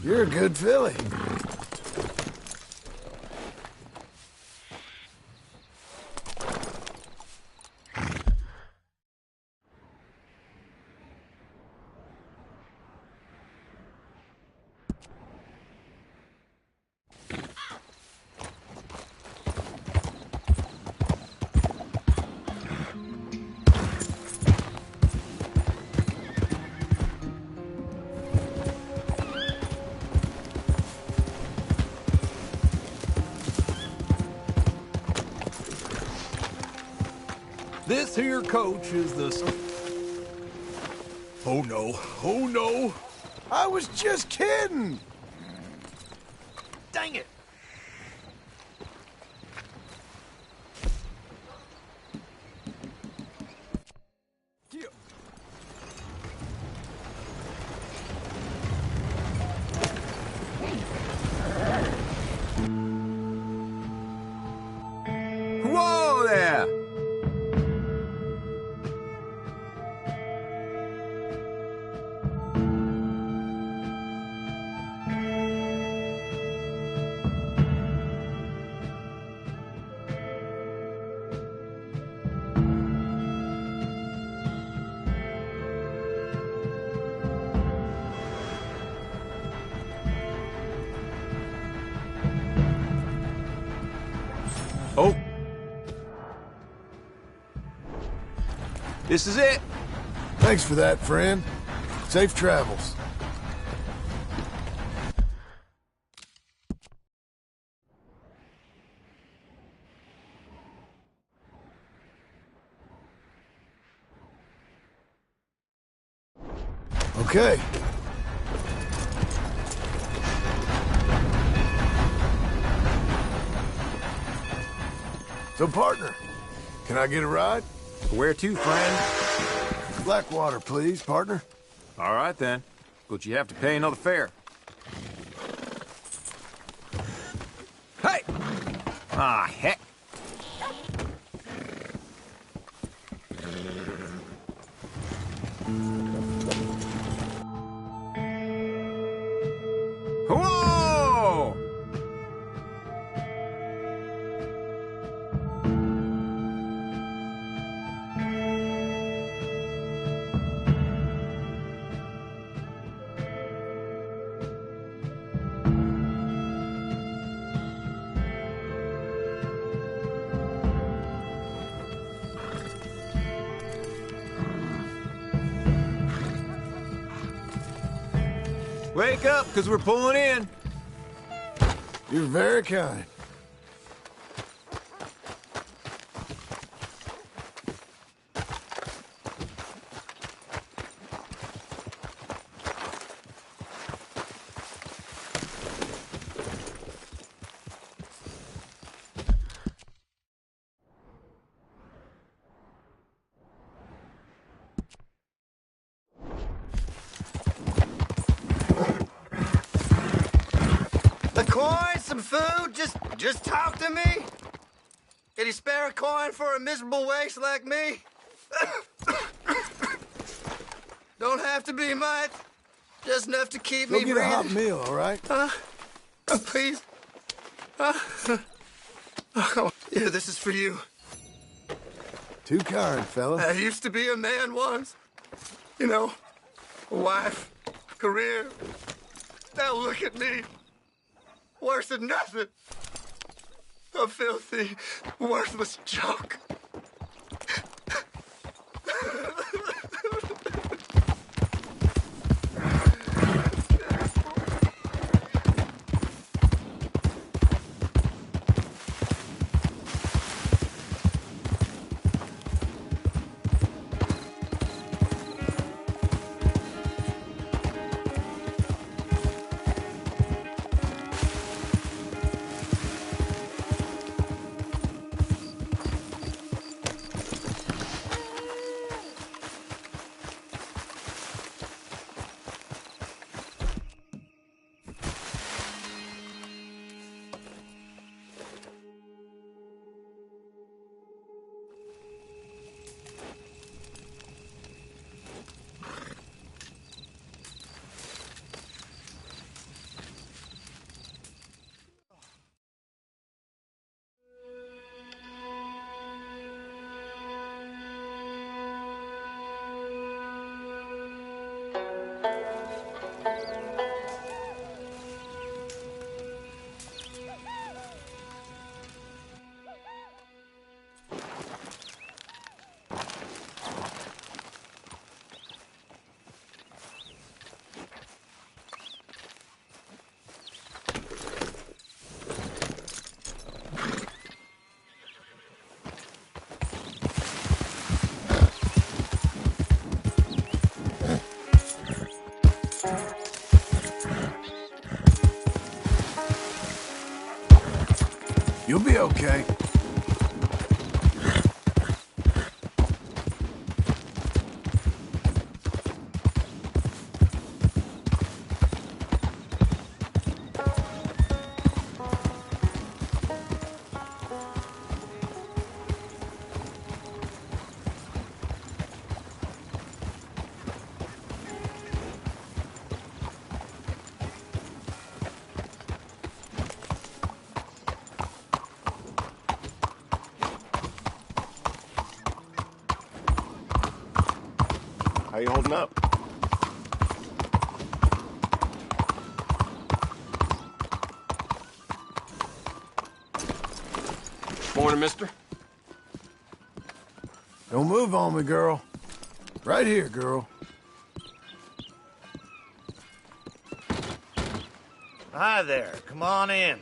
You're a good filly. This here coach is the... Oh no, oh no! I was just kidding! Dang it! Whoa there! Oh! This is it! Thanks for that, friend. Safe travels. Okay. So, partner, can I get a ride? Where to, friend? Blackwater, please, partner. All right, then. But you have to pay another fare. Hey! Ah, heck. Whoa! Wake up, because we're pulling in. You're very kind. A coin, some food, just talk to me. Can you spare a coin for a miserable waste like me? Don't have to be much, just enough to keep Go me get breathing. a hot meal, all right? Please. Yeah, this is for you. Too kind, fella. I used to be a man once. You know, a wife, career. Now look at me. Worse than nothing. A filthy, worthless joke. okay. How you holding up? Morning, mister. Don't move on me, girl. Right here, girl. Hi there. Come on in.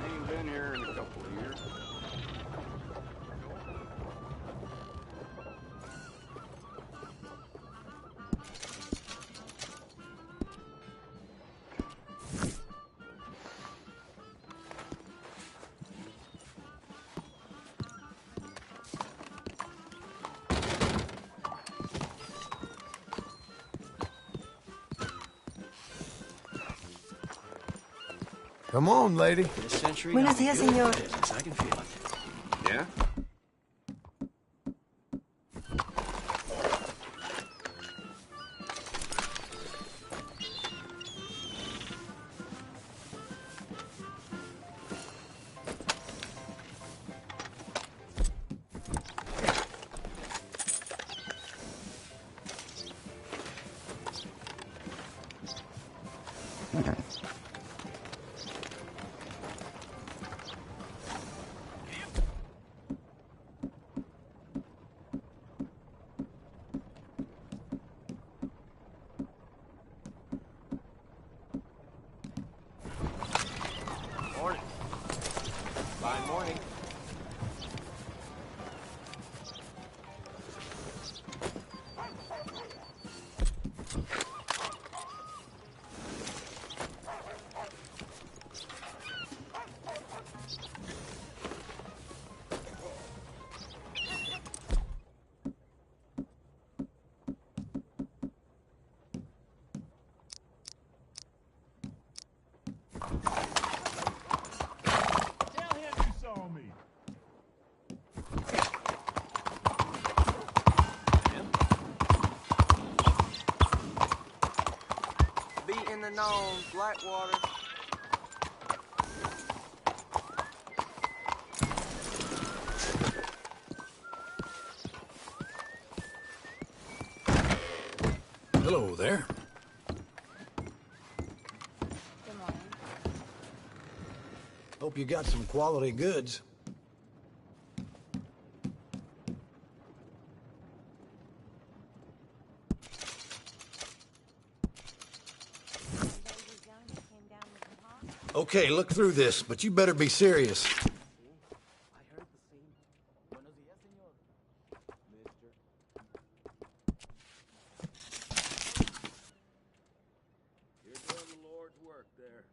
Ain't been here in a couple of years. Come on, lady. Buenos días, señor. Yeah? Morning. Fine morning. Beating the gnomes, Blackwater. Hello there. Good morning. Hope you got some quality goods. Okay, look through this, but you better be serious. I heard the same mister. You're doing the Lord's work there.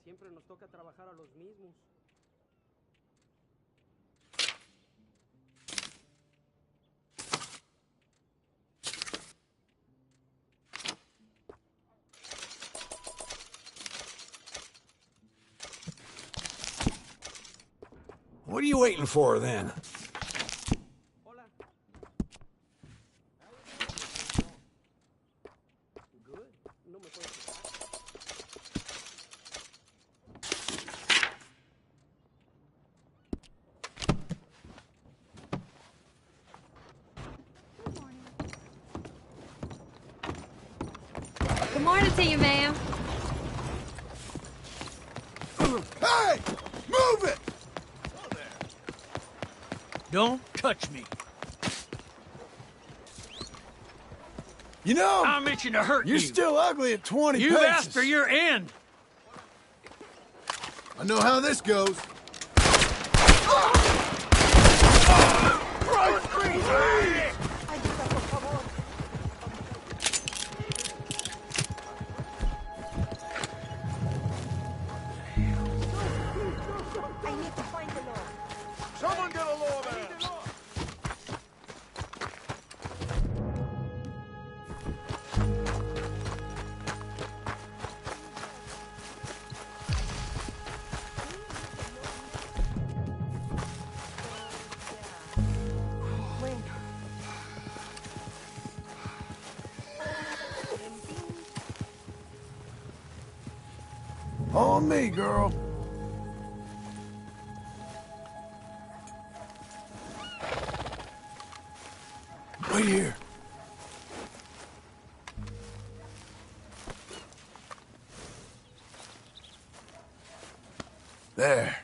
Siempre nos toca trabajar a los mismos. What are you waiting for, then? Hola. Good. No me puedo quejar. Good morning to you, ma'am. Hey! Move it! Don't touch me. You know, I'm itching to hurt you're you. still ugly at 20 You've paces. asked for your end. I know how this goes. Ayuda, por favor. I need to find the law. Someone get a lawman! Bueno. On me, girl. Wait here. There.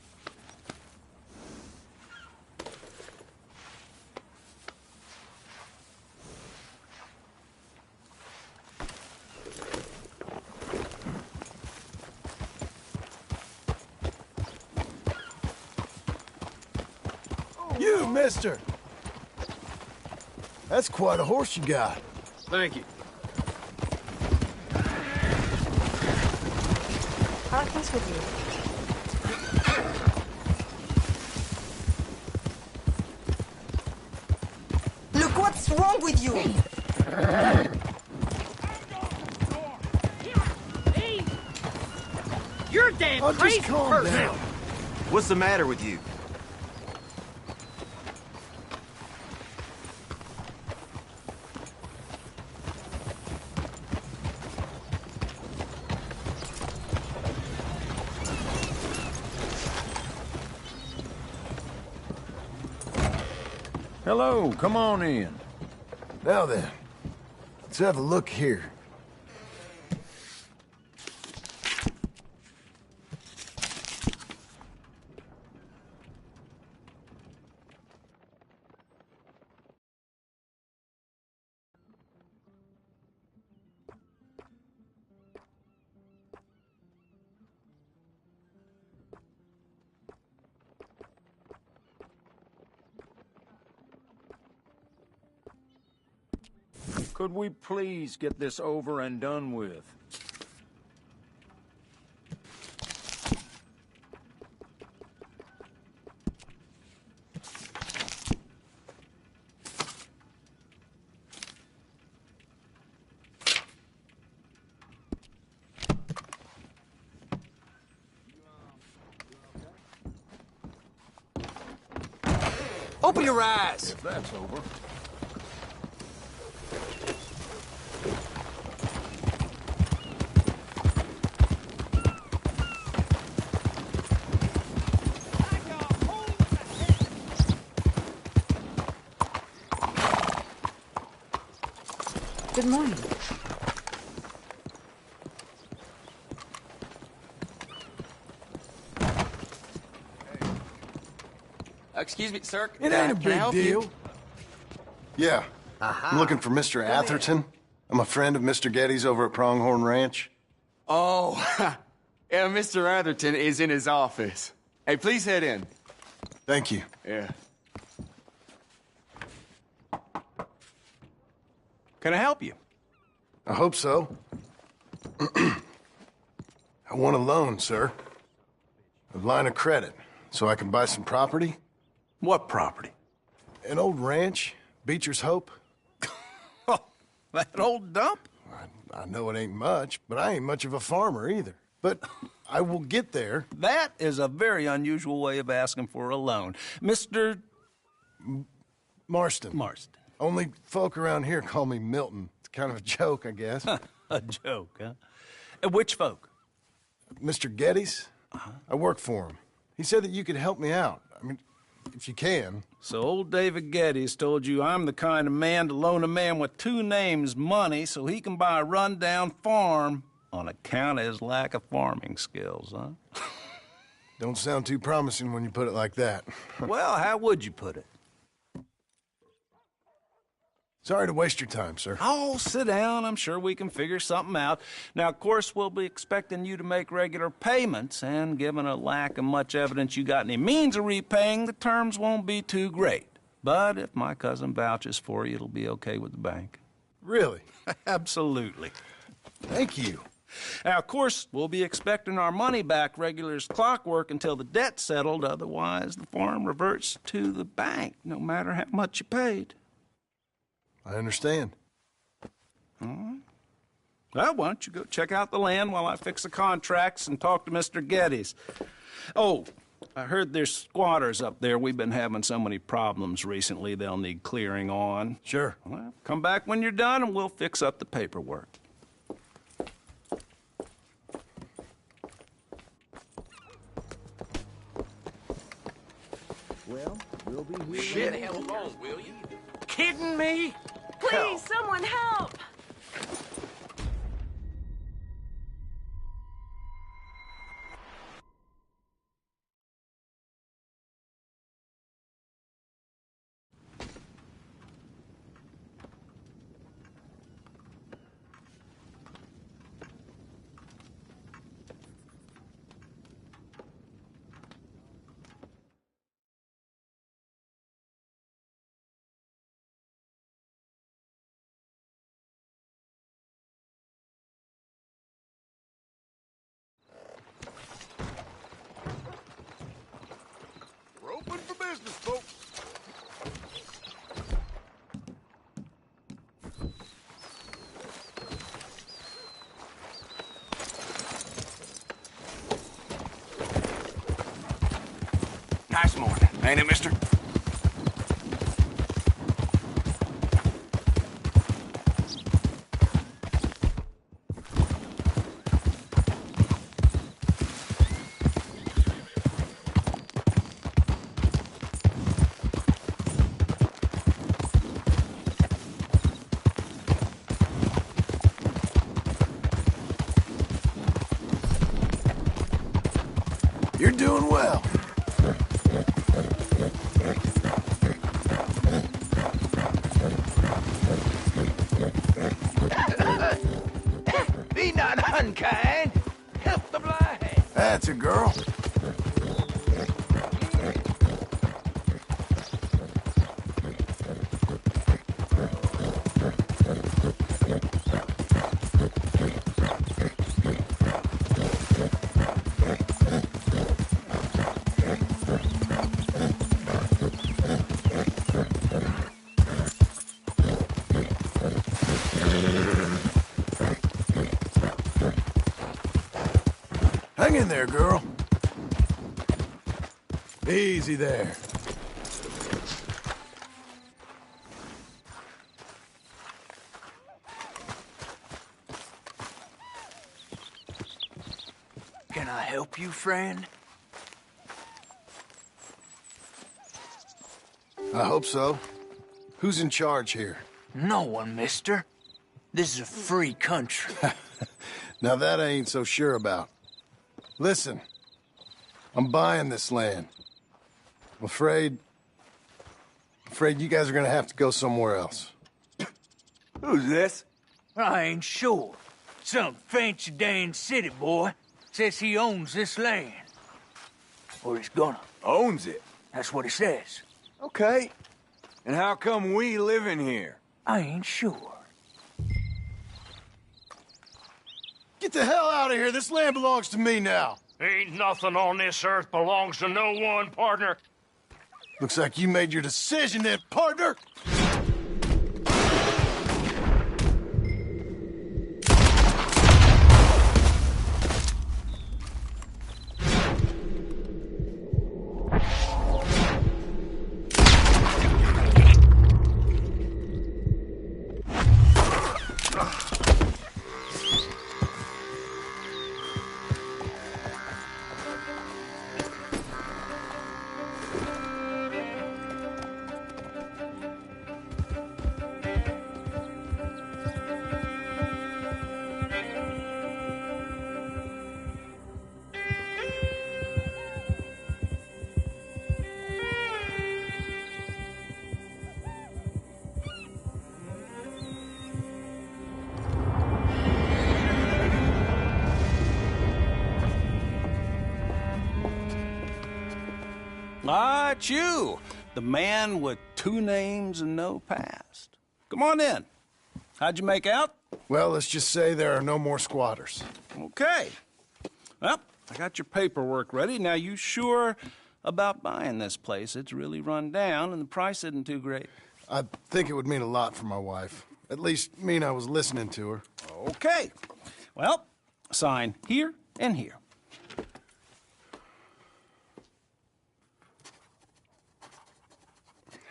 You, mister! That's quite a horse you got. Thank you. How are things with you? Look, what's wrong with you? You're a damn Oh, crazy just calm person. down. What's the matter with you? Hello, come on in. Now then, let's have a look here. Could we please get this over and done with? Open your eyes. If that's over. Good morning. Excuse me, sir. It ain't a Can I big help deal. you? Yeah. I'm looking for Mr. Atherton. I'm a friend of Mr. Getty's over at Pronghorn Ranch. Oh, yeah, Mr. Atherton is in his office. Hey, please head in. Thank you. Yeah. Can I help you? I hope so. I want a loan, sir. A line of credit, so I can buy some property. What property? An old ranch, Beecher's Hope. That old dump? I know it ain't much, but I ain't much of a farmer either. But I will get there. That is a very unusual way of asking for a loan. Mr. Marston. Marston. Only folk around here call me Milton. It's kind of a joke, I guess. A joke, huh? Which folk? Mr. Geddes. I work for him. He said that you could help me out. I mean, if you can. So old David Geddes told you I'm the kind of man to loan a man with two names money so he can buy a rundown farm on account of his lack of farming skills, huh? Don't sound too promising when you put it like that. Well, how would you put it? Sorry to waste your time, sir. Oh, sit down. I'm sure we can figure something out. Now, of course, we'll be expecting you to make regular payments, and given a lack of much evidence you got any means of repaying, the terms won't be too great. But if my cousin vouches for you, it'll be okay with the bank. Really? Absolutely. Thank you. Now, of course, we'll be expecting our money back regular as clockwork until the debt's settled. Otherwise, the farm reverts to the bank, no matter how much you paid. I understand. All right. Well, why don't you go check out the land while I fix the contracts and talk to Mr. Geddes. Oh, I heard there's squatters up there. We've been having so many problems recently, they'll need clearing on. Sure. Well, come back when you're done and we'll fix up the paperwork. Well, we'll be here. Shit, hell alone, will you? Kidding me? Please, someone help! We're open for business, folks. Nice morning, ain't it, mister? You're doing well. Be not unkind. Help the blind. That's a girl. Hang in there, girl. Easy there. Can I help you, friend? I hope so. Who's in charge here? No one, mister. This is a free country. Now that I ain't so sure about. Listen, I'm buying this land. I'm afraid you guys are gonna have to go somewhere else. Who's this? I ain't sure. Some fancy Dan city boy says he owns this land. Or he's gonna. Owns it. That's what he says. Okay. And how come we live in here? I ain't sure. Get the hell out of here. This land belongs to me now. Ain't nothing on this earth belongs to no one, partner. Looks like you made your decision then, partner. Ah, it's you, the man with 2 names and no past. Come on in. How'd you make out? Well, let's just say there are no more squatters. Okay. Well, I got your paperwork ready. Now, you sure about buying this place? It's really run down, and the price isn't too great. I think it would mean a lot for my wife. At least mean I was listening to her. Okay. Well, sign here and here.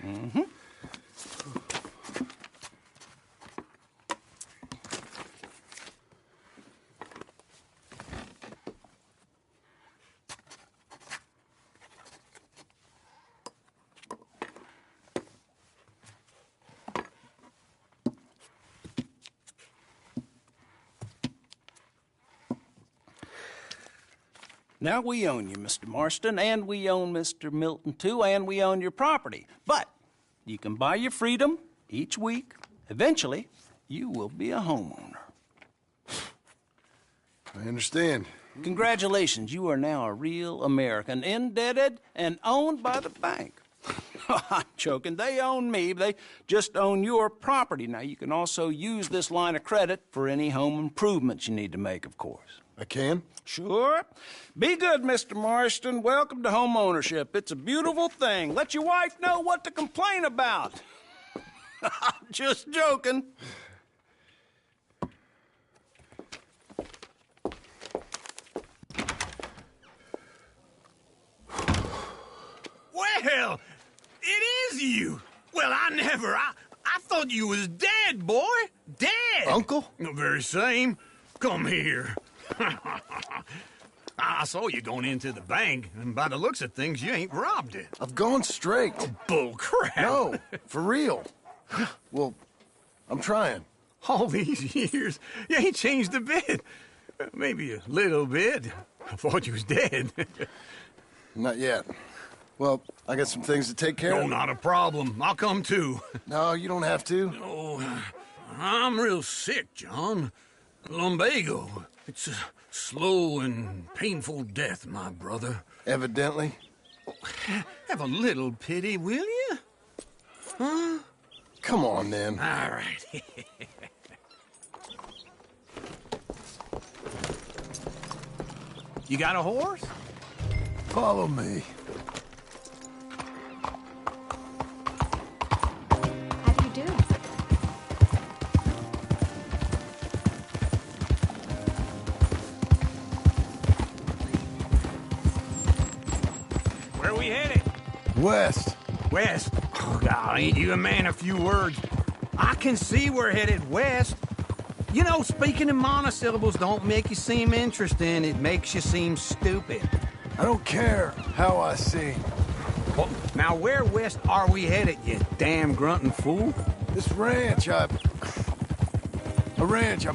Mm-hmm. Now, we own you, Mr. Marston, and we own Mr. Milton, too, and we own your property. But you can buy your freedom each week. Eventually, you will be a homeowner. I understand. Congratulations, you are now a real American, indebted and owned by the bank. I'm joking. They own me. They just own your property. Now, you can also use this line of credit for any home improvements you need to make, of course. I can? Sure. Be good, Mr. Marston. Welcome to home ownership. It's a beautiful thing. Let your wife know what to complain about. I'm just joking. Well, it is you. Well, I thought you was dead, boy. Dead. Uncle? The very same. Come here. I saw you going into the bank, and by the looks of things, you ain't robbed it. I've gone straight. Bull crap. No, for real. Well, I'm trying. All these years, you ain't changed a bit. Maybe a little bit. I thought you was dead. Not yet. Well, I got some things to take care of. No, not a problem. I'll come too. No, you don't have to. Oh, I'm real sick, John. Lumbago. It's a slow and painful death, my brother. Evidently. Have a little pity, will you? Huh? Come on, then. All right. You got a horse? Follow me. How do you do? Where we headed? West. West. Oh, God, ain't you a man of few words? I can see we're headed west. You know, speaking in monosyllables don't make you seem interesting. It makes you seem stupid. I don't care how I seem. Well, now where west are we headed, you damn grunting fool? This ranch I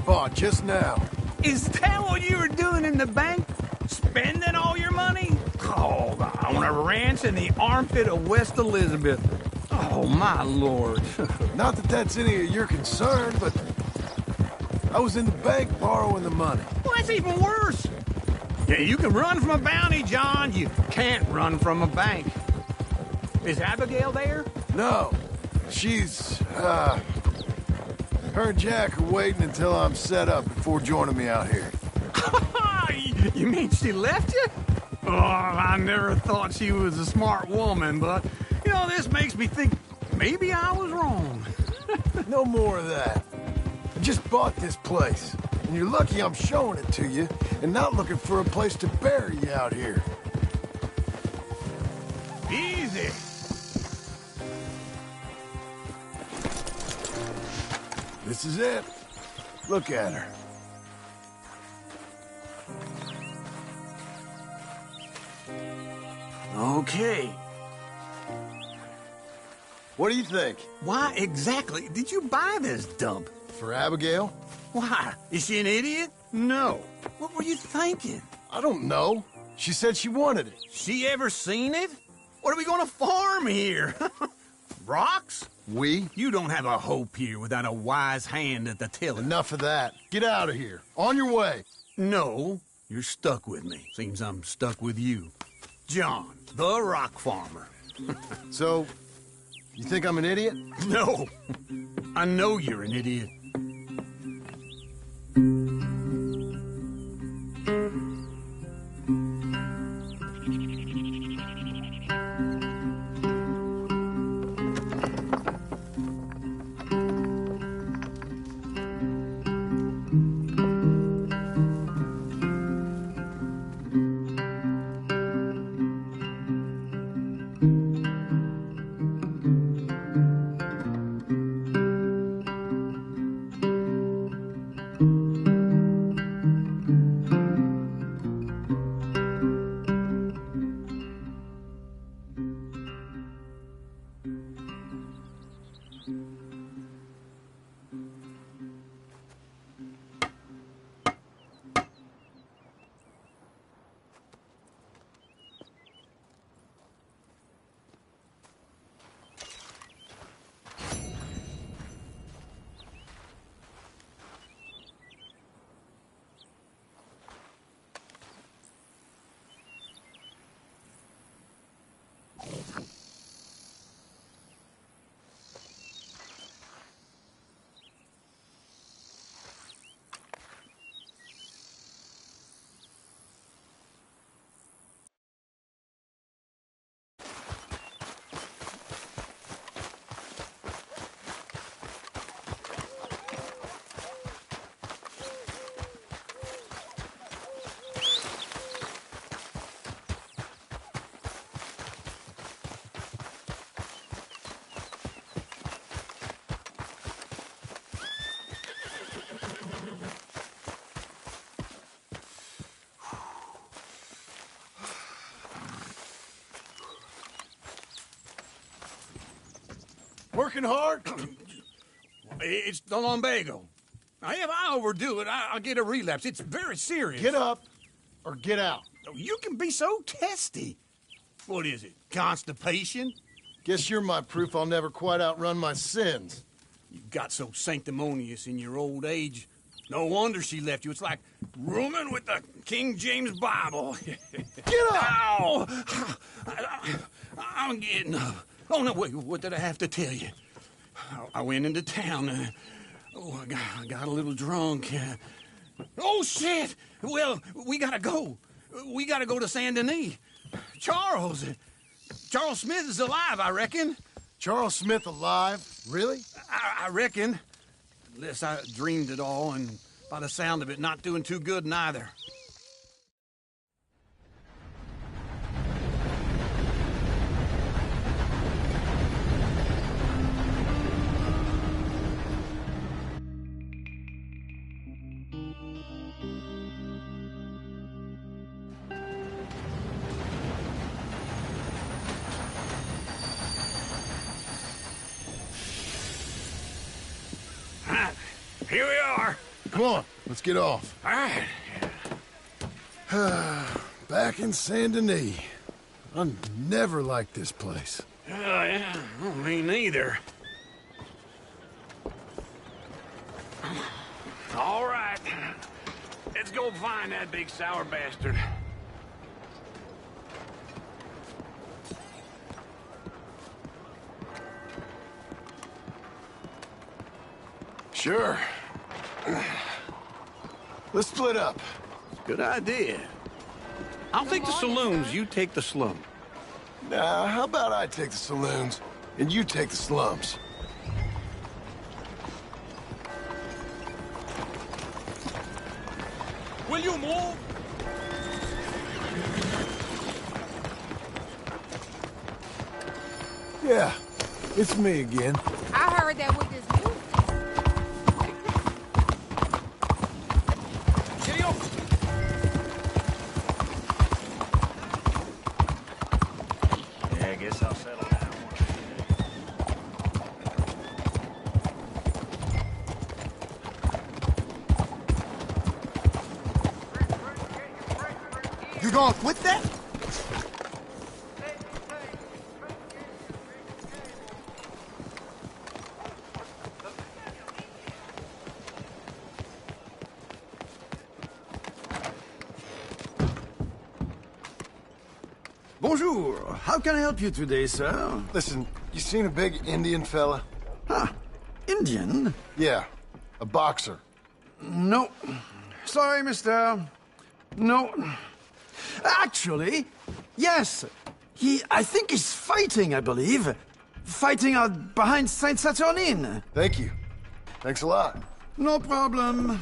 bought just now. Is that what you were doing in the bank? Spending all your money? Oh, on a ranch in the armpit of West Elizabeth. Oh, my lord. Not that that's any of your concern, but I was in the bank borrowing the money. Well, that's even worse. Yeah, you can run from a bounty, John. You can't run from a bank. Is Abigail there? No. She's, her and Jack are waiting until I'm set up before joining me out here. You mean she left you? Oh, I never thought she was a smart woman, but, you know, this makes me think maybe I was wrong. No more of that. I just bought this place, and you're lucky I'm showing it to you and not looking for a place to bury you out here. Easy. This is it. Look at her. Okay. What do you think? Why exactly did you buy this dump? For Abigail? Why? Is she an idiot? No. What were you thinking? I don't know. She said she wanted it. She ever seen it? What are we gonna farm here? Rocks? We? You don't have a hope here without a wise hand at the tiller. Enough of that. Get out of here. On your way. No, you're stuck with me. Seems I'm stuck with you. John, the rock farmer. So, you think I'm an idiot? No. I know you're an idiot. Working hard? It's the lumbago. Now, if I overdo it, I'll get a relapse. It's very serious. Get up or get out. You can be so testy. What is it, constipation? Guess you're my proof I'll never quite outrun my sins. You got so sanctimonious in your old age. No wonder she left you. It's like rooming with the King James Bible. Get up! Ow! I'm getting up. Oh, no, wait, what did I have to tell you? I went into town. I got a little drunk. Oh, shit! Well, we gotta go. We gotta go to Saint Denis. Charles Smith is alive, I reckon. Charles Smith alive? Really? I reckon. Unless I dreamed it all, and by the sound of it, not doing too good neither. Here we are. Come on, let's get off. All right. Back in Saint Denis. I never liked this place. Yeah, well, me neither. All right. Let's go find that big sour bastard. Sure. Let's split up. Good idea. I'll take the saloons, you take the slum. Nah, how about I take the saloons, and you take the slums? Will you move? Yeah, it's me again. I heard that with this new... Yeah, I guess I'll settle down. You gonna quit that? Bonjour. How can I help you today, sir? Listen, you seen a big Indian fella? Huh. Indian? Yeah, a boxer. No. Sorry, mister. No. Actually, yes. I think he's fighting, I believe. Fighting out behind Saint Saturnine. Thank you. Thanks a lot. No problem.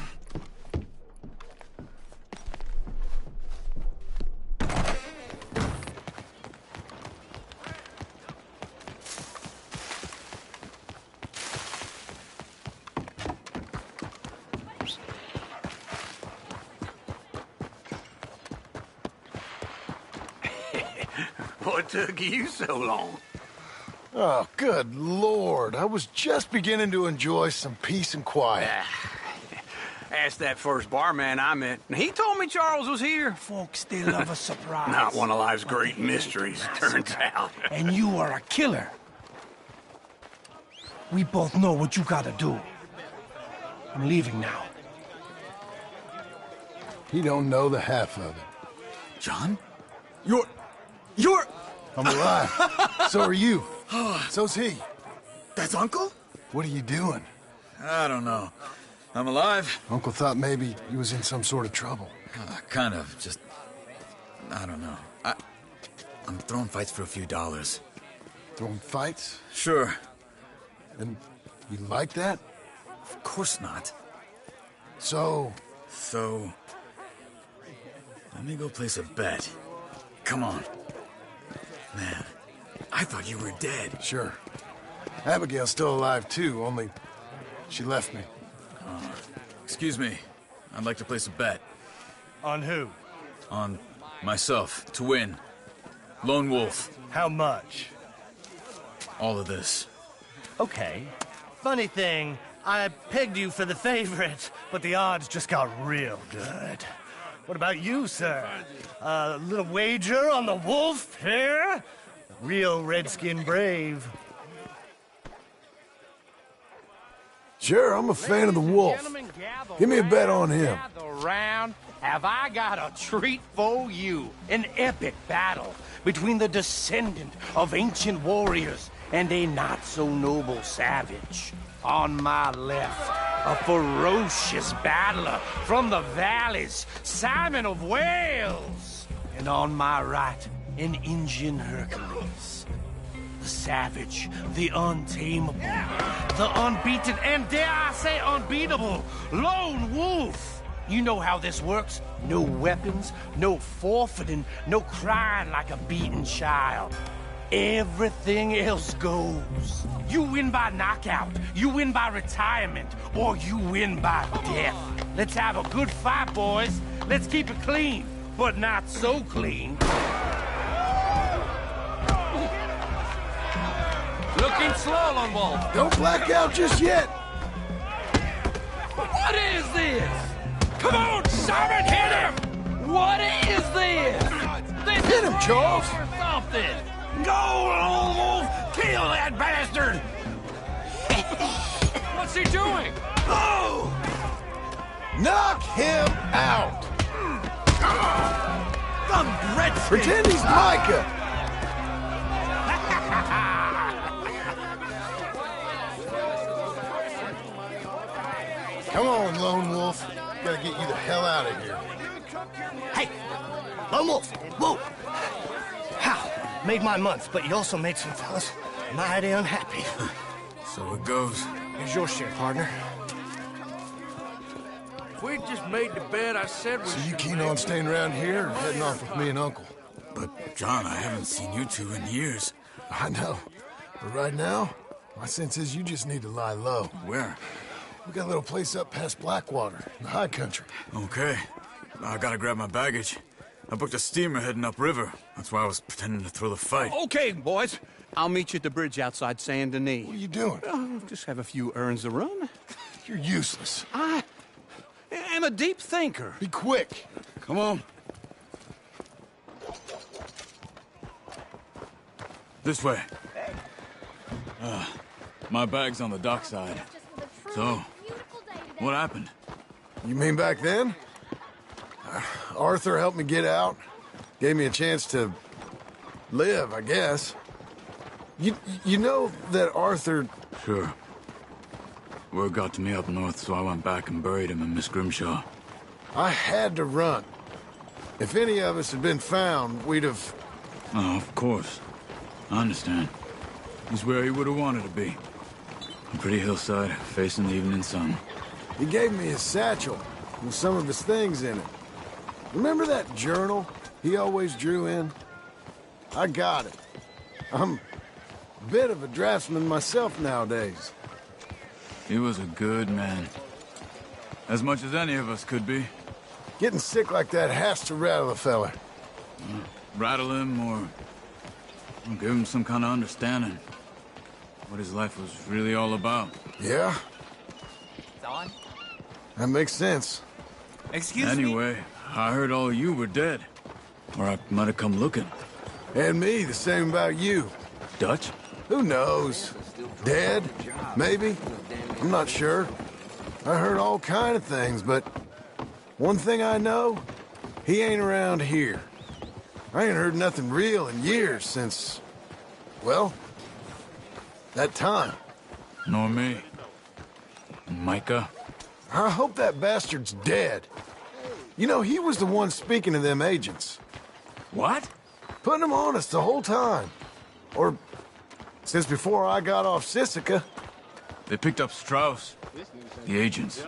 What took you so long? Oh, good Lord. I was just beginning to enjoy some peace and quiet. Asked that first barman I met, and he told me Charles was here. Folks, they love a surprise. Not one of life's great mysteries, it turns out. And you are a killer. We both know what you gotta do. I'm leaving now. He don't know the half of it. John? You're... I'm alive. So are you. So's he. That's Uncle? What are you doing? I don't know. I'm alive. Uncle thought maybe he was in some sort of trouble. Kind of. Just... I don't know. I'm throwing fights for a few dollars. Throwing fights? Sure. And you like that? Of course not. So... Let me go place a bet. Come on. Man, I thought you were dead. Sure. Abigail's still alive, too, only she left me. Excuse me. I'd like to place a bet. On who? On myself, to win. Lone Wolf. How much? All of this. Okay. Funny thing, I pegged you for the favorite, but the odds just got real good. What about you, sir? A little wager on the wolf here? Real redskin brave. Sure, I'm a fan of the wolf. Give me a bet on him. Around, have I got a treat for you? An epic battle between the descendant of ancient warriors and a not-so-noble savage. On my left, a ferocious battler from the valleys, Simon of Wales. And on my right, an Indian Hercules. The savage, the untamable, the unbeaten, and dare I say unbeatable, Lone Wolf. You know how this works. No weapons, no forfeiting, no crying like a beaten child. Everything else goes. You win by knockout, you win by retirement, or you win by death. Let's have a good fight, boys. Let's keep it clean, but not so clean. Looking slow, Lone Wolf. Don't black out just yet. What is this? Come on, Simon, hit him! What is this? This Hit him, Charles. Or something. Go, Lone Wolf! Kill that bastard! What's he doing? Oh! Knock him out! Pretend he's Micah! Come on, Lone Wolf. Gotta get you the hell out of here. Hey, Lone Almost. Whoa. How? Made my month, but you also made some fellas mighty unhappy. So it goes. Here's your share, partner. If we just made the bed I said we So you should keen make, on staying around here or heading off with me and Uncle? But, John, I haven't seen you two in years. I know. But right now, my sense is you just need to lie low. Where? We got a little place up past Blackwater, in the high country. Okay. I gotta grab my baggage. I booked a steamer heading upriver. That's why I was pretending to throw the fight. Okay, boys. I'll meet you at the bridge outside Saint Denis. What are you doing? Oh, just have a few errands to run. You're useless. I am a deep thinker. Be quick. Come on. This way. My bag's on the dockside. So, what happened? You mean back then? Arthur helped me get out. Gave me a chance to live, I guess. You know that Arthur... Sure. Word got to me up north, so I went back and buried him in Miss Grimshaw. I had to run. If any of us had been found, we'd have... Oh, of course. I understand. He's where he would have wanted to be. A pretty hillside, facing the evening sun. He gave me his satchel with some of his things in it. Remember that journal he always drew in? I got it. I'm a bit of a draftsman myself nowadays. He was a good man. As much as any of us could be. Getting sick like that has to rattle a fella. Rattle him or give him some kind of understanding. What his life was really all about. Yeah? Don? That makes sense. Excuse me? Anyway, I heard all you were dead. Or I might have come looking. And me, the same about you. Dutch? Who knows? Dead? Maybe? I'm not sure. I heard all kind of things, but one thing I know, he ain't around here. I ain't heard nothing real in years since, well, that time. Nor me. And Micah? I hope that bastard's dead. You know, he was the one speaking to them agents. What? Putting them on us the whole time. Or since before I got off Sisika. They picked up Strauss. The agents.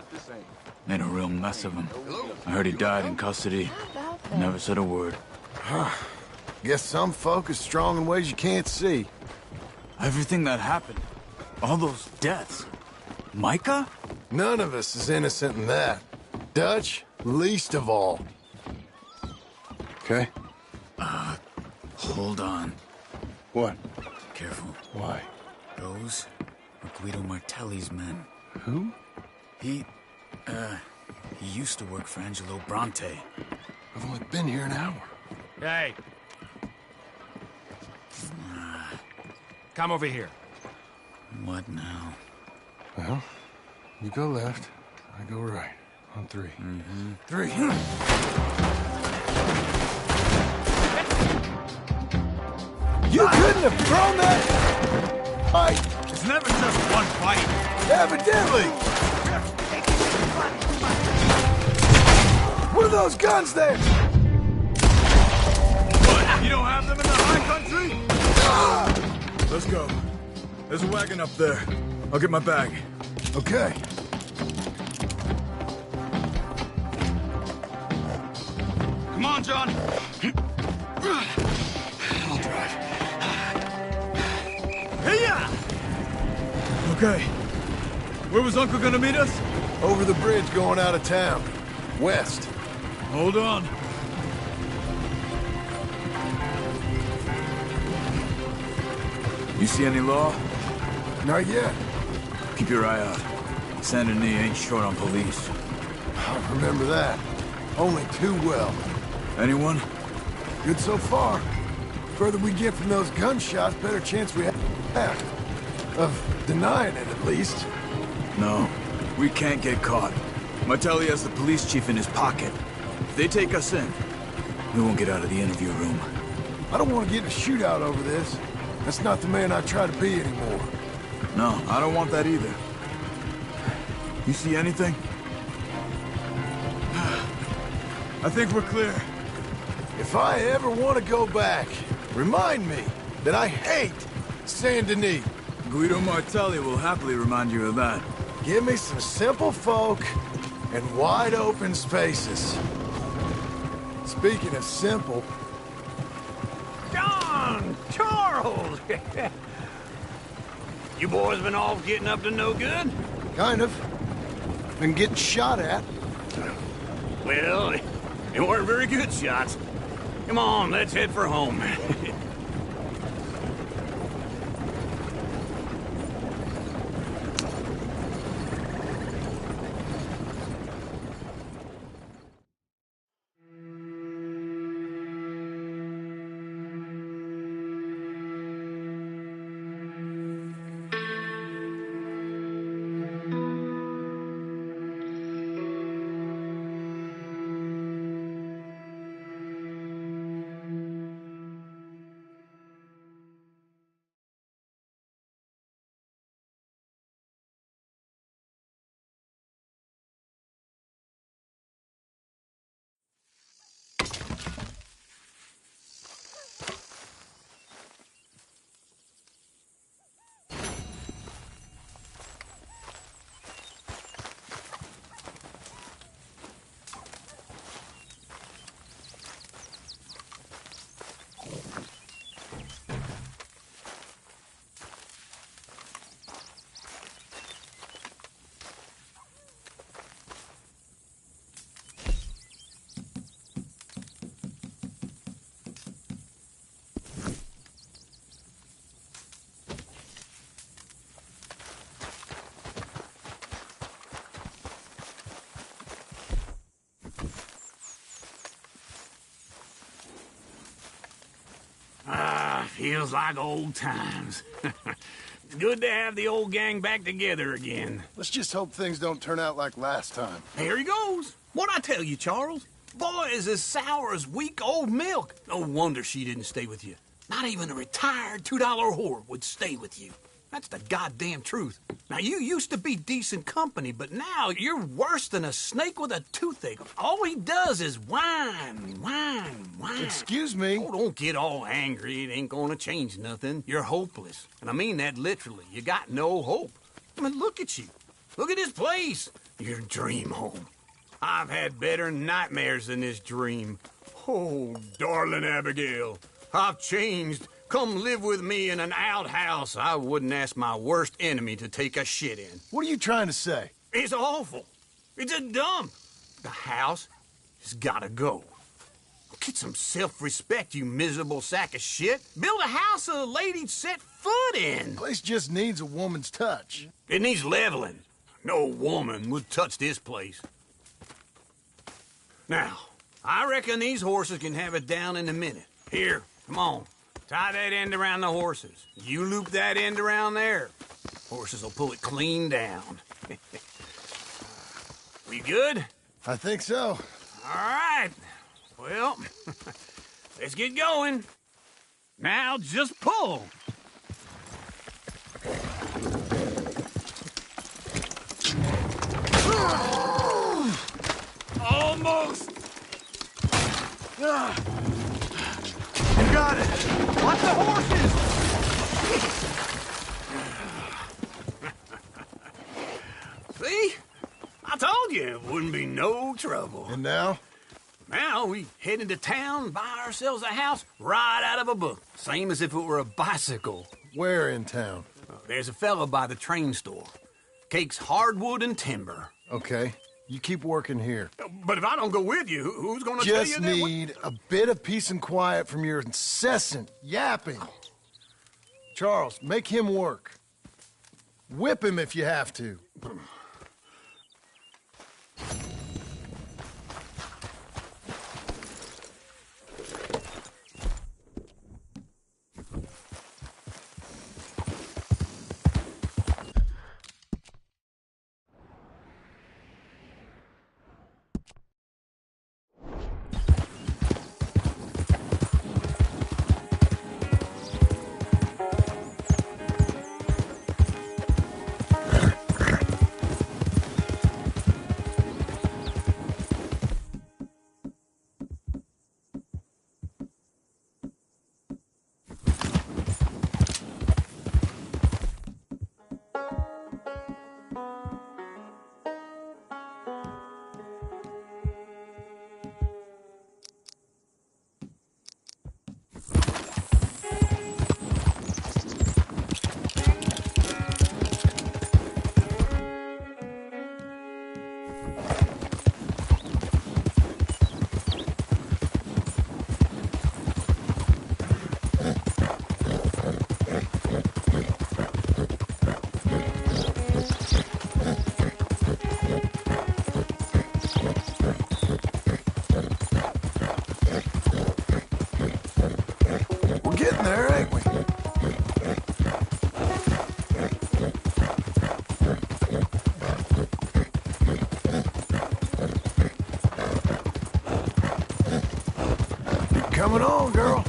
Made a real mess of him. I heard he died in custody. Never said a word. Guess some folk is strong in ways you can't see. Everything that happened. All those deaths. Micah? None of us is innocent in that. Dutch, least of all. Okay? Hold on. What? Careful. Why? Those were Guido Martelli's men. Who? He used to work for Angelo Bronte. I've only been here an hour. Hey. Come over here. What now? Well, you go left, I go right. On three. Mm-hmm. 3. You couldn't have thrown that fight. It's never just one fight. Evidently. What are those guns there? What? You don't have them in the high country? Let's go. There's a wagon up there. I'll get my bag. Okay. Come on, John. I'll drive. Hey-ya! Okay. Where was Uncle gonna meet us? Over the bridge going out of town. West. Hold on. You see any law? Not yet. Keep your eye out. Saint Denis ain't short on police. I remember that. Only too well. Anyone? Good so far. Further we get from those gunshots, better chance we have of denying it, at least. No, we can't get caught. Martelli has the police chief in his pocket. If they take us in, we won't get out of the interview room. I don't want to get in a shootout over this. That's not the man I try to be anymore. No, I don't want that either. You see anything? I think we're clear. If I ever want to go back, remind me that I hate Saint Denis. Guido Martelli will happily remind you of that. Give me some simple folk and wide open spaces. Speaking of simple... John! Charles! You boys been off getting up to no good? Kind of. Been getting shot at. Well, they weren't very good shots. Come on, let's head for home. Feels like old times. It's good to have the old gang back together again. Let's just hope things don't turn out like last time. Here he goes. What'd I tell you, Charles? Boy is as sour as weak old milk. No wonder she didn't stay with you. Not even a retired $2 whore would stay with you. That's the goddamn truth. Now, you used to be decent company, but now you're worse than a snake with a toothache. All he does is whine, whine, whine. Excuse me? Oh, don't get all angry. It ain't gonna change nothing. You're hopeless. And I mean that literally. You got no hope. I mean, look at you. Look at this place. Your dream home. I've had better nightmares than this dream. Oh, darling Abigail, I've changed. Come live with me in an outhouse I wouldn't ask my worst enemy to take a shit in. What are you trying to say? It's awful. It's a dump. The house has gotta go. Get some self-respect, you miserable sack of shit. Build a house a lady'd set foot in. The place just needs a woman's touch. It needs leveling. No woman would touch this place. Now, I reckon these horses can have it down in a minute. Here, come on. Tie that end around the horses. You loop that end around there. Horses will pull it clean down. We good? I think so. All right. Well, let's get going. Now just pull. Almost. You got it. Watch the horses. See? I told you it wouldn't be no trouble. And now? Now we head into town, buy ourselves a house right out of a book. Same as if it were a bicycle. Where in town? There's a fella by the train store. Cakes hardwood and timber. Okay. You keep working here. But if I don't go with you, who's gonna tell you Just that? need a bit of peace and quiet from your incessant yapping. Charles, make him work. Whip him if you have to. on, girl.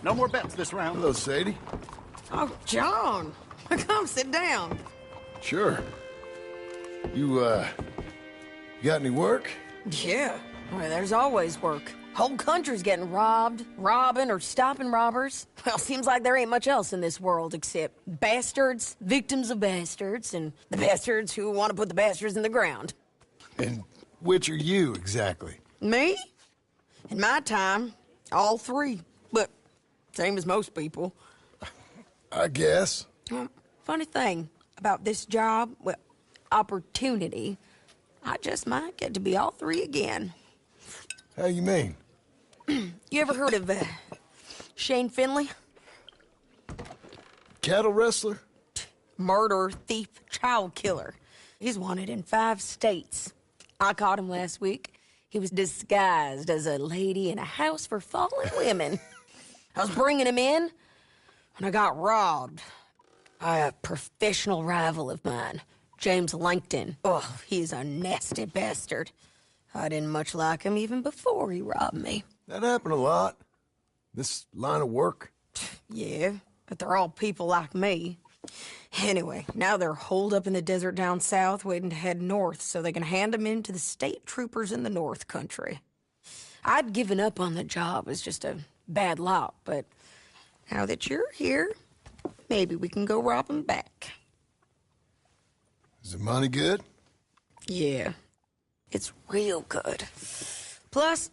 No more bets this round. Hello, Sadie. Oh, John. Come sit down. Sure. You got any work? Yeah. Well, there's always work. Whole country's getting robbed, robbing, or stopping robbers. Well, seems like there ain't much else in this world except bastards, victims of bastards, and the bastards who want to put the bastards in the ground. And which are you, exactly? Me? In my time, all three. But same as most people. I guess. Funny thing about this job, well, opportunity, I just might get to be all three again. How you mean? You ever heard of Shane Finley? Cattle wrestler? Murderer, thief, child killer. He's wanted in 5 states. I caught him last week. He was disguised as a lady in a house for fallen women. I was bringing him in when I got robbed by a professional rival of mine, James Langton. Oh, he's a nasty bastard. I didn't much like him even before he robbed me. That happened a lot. This line of work. Yeah, but they're all people like me. Anyway, now they're holed up in the desert down south waiting to head north so they can hand them in to the state troopers in the north country. I'd given up on the job as just a bad lot, but now that you're here, maybe we can go rob them back. Is the money good? Yeah, it's real good. Plus,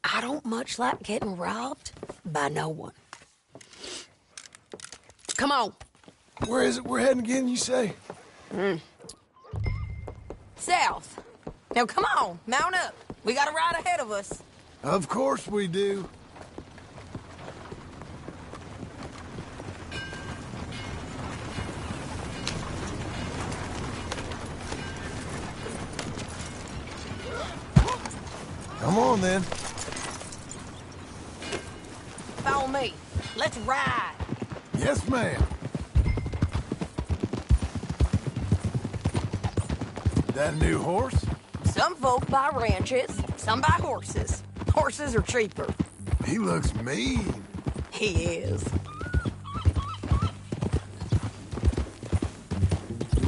I don't much like getting robbed by no one. Come on. Where is it we're heading again, you say? South. Now, come on, mount up. We got a ride ahead of us. Of course we do. Come on, then. Follow me. Let's ride. Yes, ma'am. That new horse? Some folk buy ranches, some buy horses. Horses are cheaper. He looks mean. He is.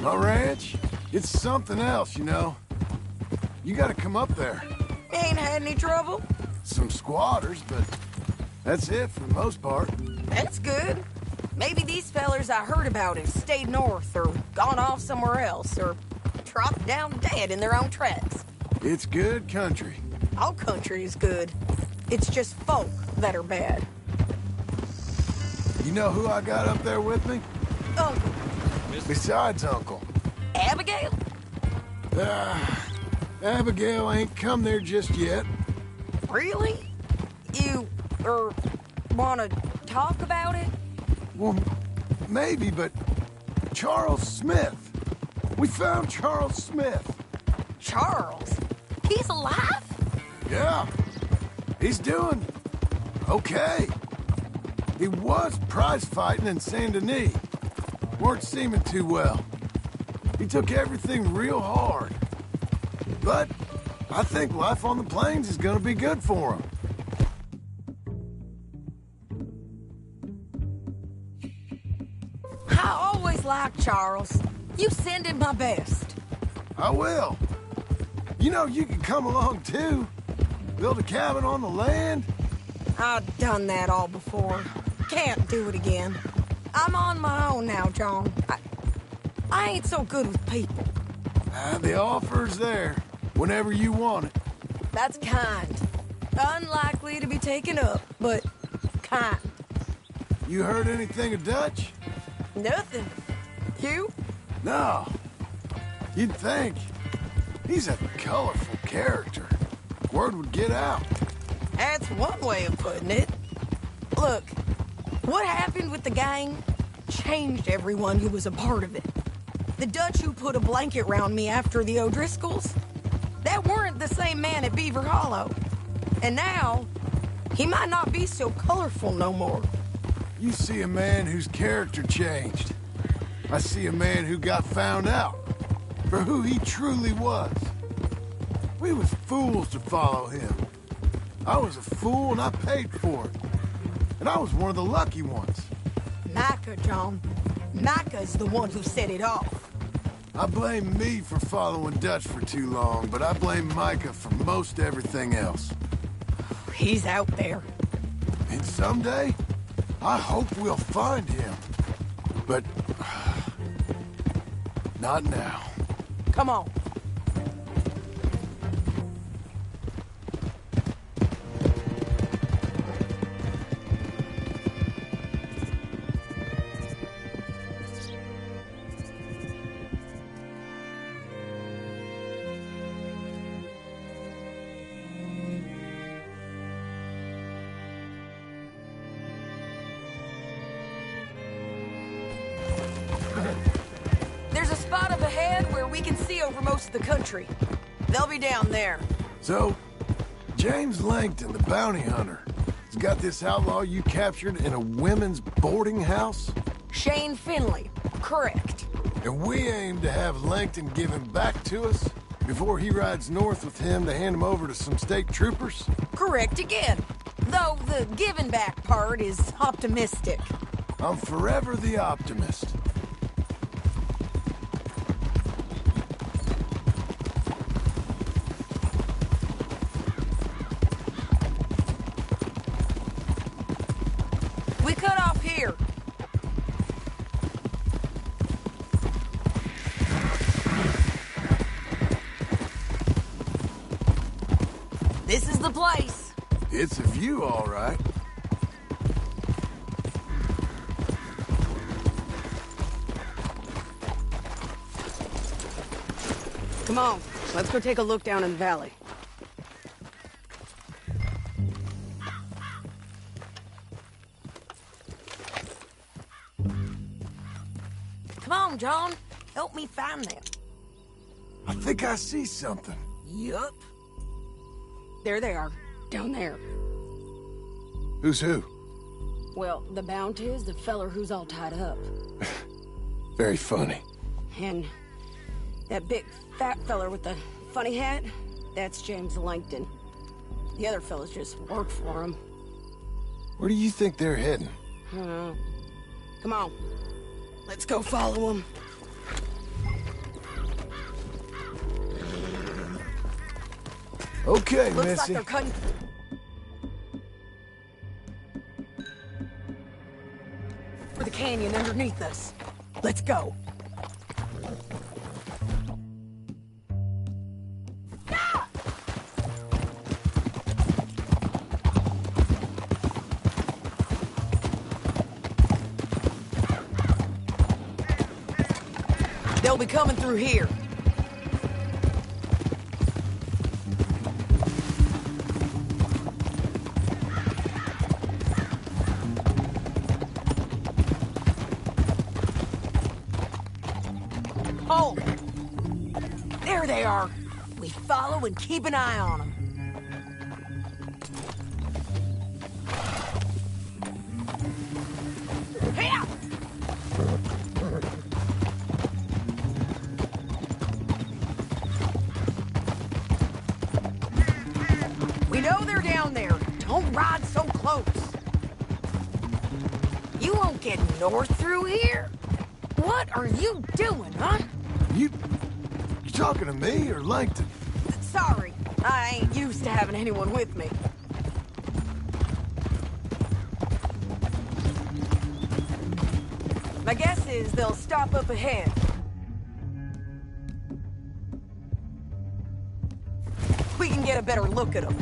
My ranch? It's something else, you know. You gotta come up there. Ain't had any trouble? Some squatters, but that's it for the most part. That's good. Maybe these fellers I heard about have stayed north or gone off somewhere else or dropped down dead in their own tracks. It's good country. All country is good. It's just folk that are bad. You know who I got up there with me? Uncle. Besides Uncle. Abigail? Abigail ain't come there just yet. Really? You, wanna talk about it? Well, maybe, but Charles Smith. We found Charles Smith. Charles? He's alive? Yeah. He's doing okay. He was prize fighting in Saint Denis. Weren't seeming too well. He took everything real hard. But I think life on the plains is gonna be good for him. I always liked Charles. You send him my best. I will. You know, you can come along too. Build a cabin on the land. I've done that all before. Can't do it again. I'm on my own now, John. I ain't so good with people. The offer's there, whenever you want it. That's kind. Unlikely to be taken up, but kind. You heard anything of Dutch? Nothing. You? No. You'd think. He's a colorful character. Word would get out. That's one way of putting it. Look, What happened with the gang changed everyone who was a part of it. The Dutch who put a blanket round me after the O'Driscolls, that weren't the same man at Beaver Hollow. And now, he might not be so colorful no more. You see a man whose character changed. I see a man who got found out for who he truly was. We was fools to follow him. I was a fool and I paid for it. And I was one of the lucky ones. Micah, John. Micah's the one who set it off. I blame me for following Dutch for too long, but I blame Micah for most everything else. He's out there. And someday, I hope we'll find him. But... not now. Come on. There's a spot up ahead where we can see over most of the country. They'll be down there. So, James Langton, the bounty hunter, has got this outlaw you captured in a women's boarding house? Shane Finley, correct. And we aim to have Langton give him back to us before he rides north with him to hand him over to some state troopers? Correct again. Though the giving back part is optimistic. I'm forever the optimist. We cut off here. This is the place. It's a view, all right. Come on, let's go take a look down in the valley. Come on, John. Help me find them. I think I see something. Yup. There they are, down there. Who's who? Well, the bounty is the feller who's all tied up. Very funny. And that big fat feller with the funny hat, that's James Langton. The other fellas just work for him. Where do you think they're heading? I don't know. Come on. Let's go follow them. Okay, Looks Missy. like they're cutting... for the canyon underneath us. Let's go. They'll be coming through here. Oh! There they are. We follow and keep an eye on them. We know they're down there. Don't ride so close. You won't get north through here? What are you doing, huh? You talking to me or Langton? Sorry, I ain't used to having anyone with me. My guess is they'll stop up ahead. We can get a better look at them.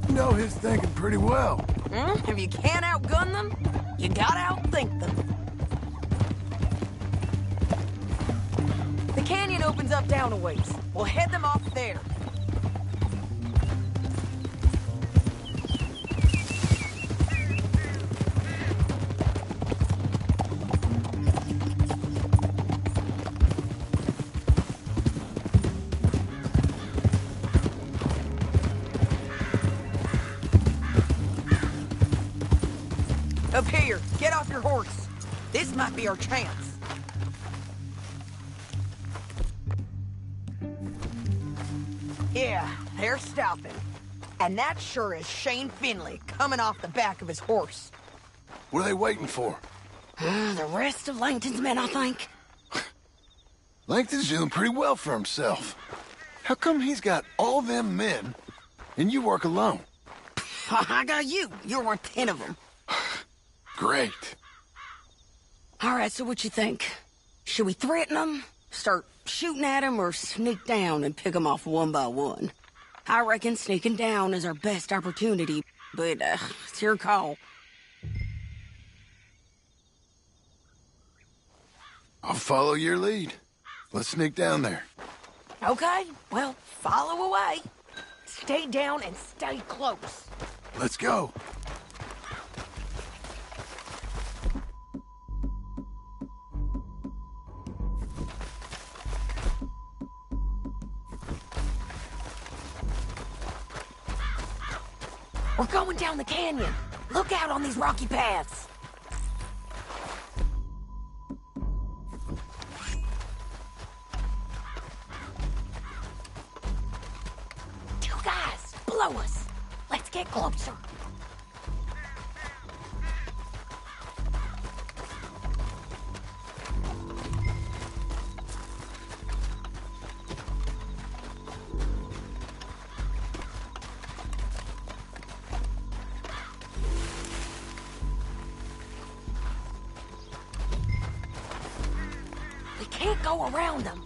You know his thinking pretty well. If you can't outgun them, you gotta outthink them. The canyon opens up down a ways. We'll head them off there. Up here, get off your horse. This might be our chance. Yeah, they're stopping. And that sure is Shane Finley coming off the back of his horse. What are they waiting for? The rest of Langton's men, I think. Langton's doing pretty well for himself. How come he's got all them men and you work alone? I got you. You're worth 10 of them. Great. All right, so what you think? Should we threaten them, start shooting at them, or sneak down and pick them off one by one? I reckon sneaking down is our best opportunity, but it's your call. I'll follow your lead. Let's sneak down there. Okay, well, follow away. Stay down and stay close. Let's go. We're going down the canyon. Look out on these rocky paths. Two guys below us. Let's get closer. Can't go around them.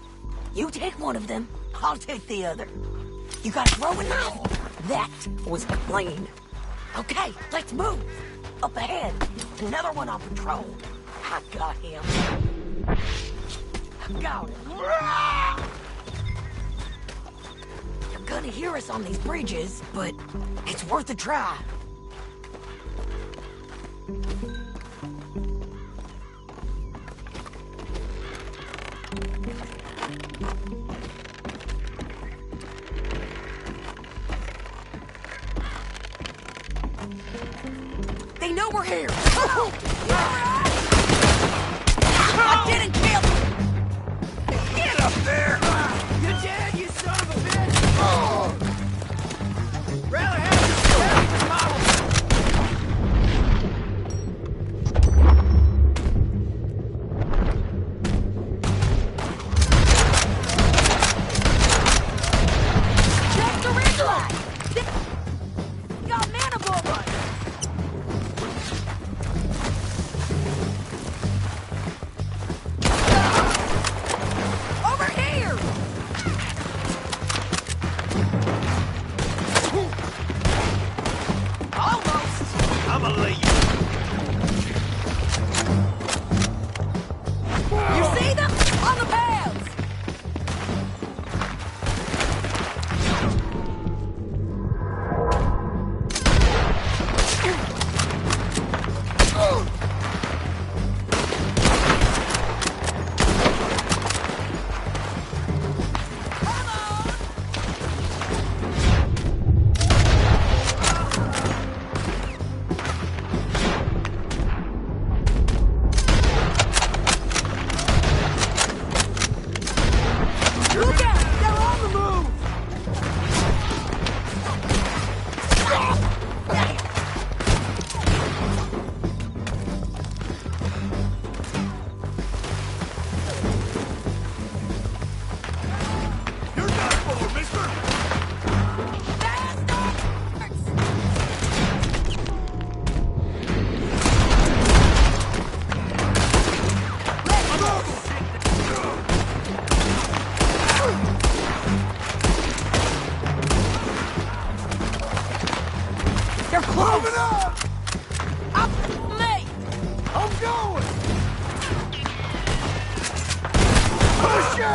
You take one of them, I'll take the other. You got a throwing knife? That was clean. Okay, let's move. Up ahead, another one on patrol. I got him. I got him. You're gonna hear us on these bridges, but it's worth a try. They know we're here. I didn't kill him. Get up there. You're dead, you son of a bitch! Rather have your model. Check the red light. Got man aboard us. Over here! Almost! I'm gonna let You see them? On the paths! Look out! They're on the move! You're done for, mister! They're close! Up me! I'm going! Push it!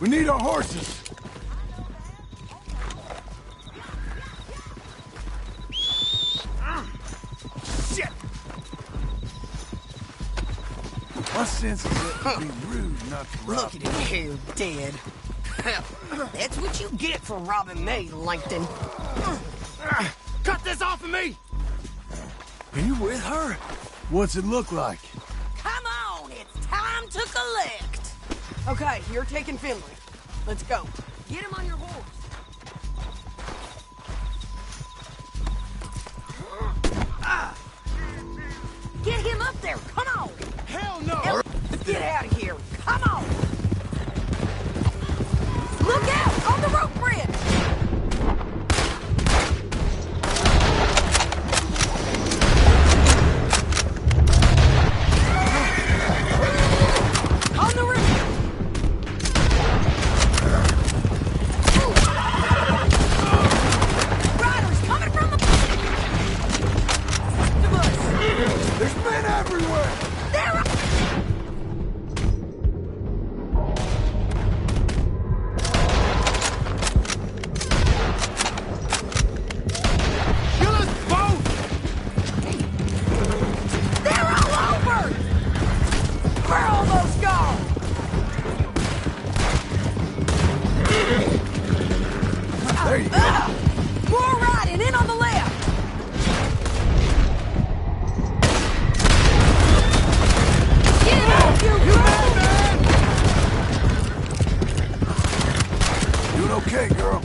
We need our horses. Shit! My sense is that it'd be rude not to rob. Look at him here, dead. That's what you get for robbing me, Langton. Cut this off of me! Are you with her? What's it look like? Come on, it's time to collect. Okay, you're taking Finley. Let's go. Get him on your horse. Get him up there, come on! Hell no! Get out of here, come on! Look out, on the rope bridge! On the roof! Riders coming from the bus! There's men everywhere! They're Kill us both! They're all over! We're almost gone! There you go. More riding, in on the left! Get up, you Doing okay, girl.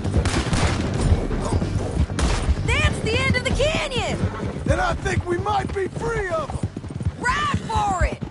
That's the end of the canyon! Then I think we might be free of them. Ride for it!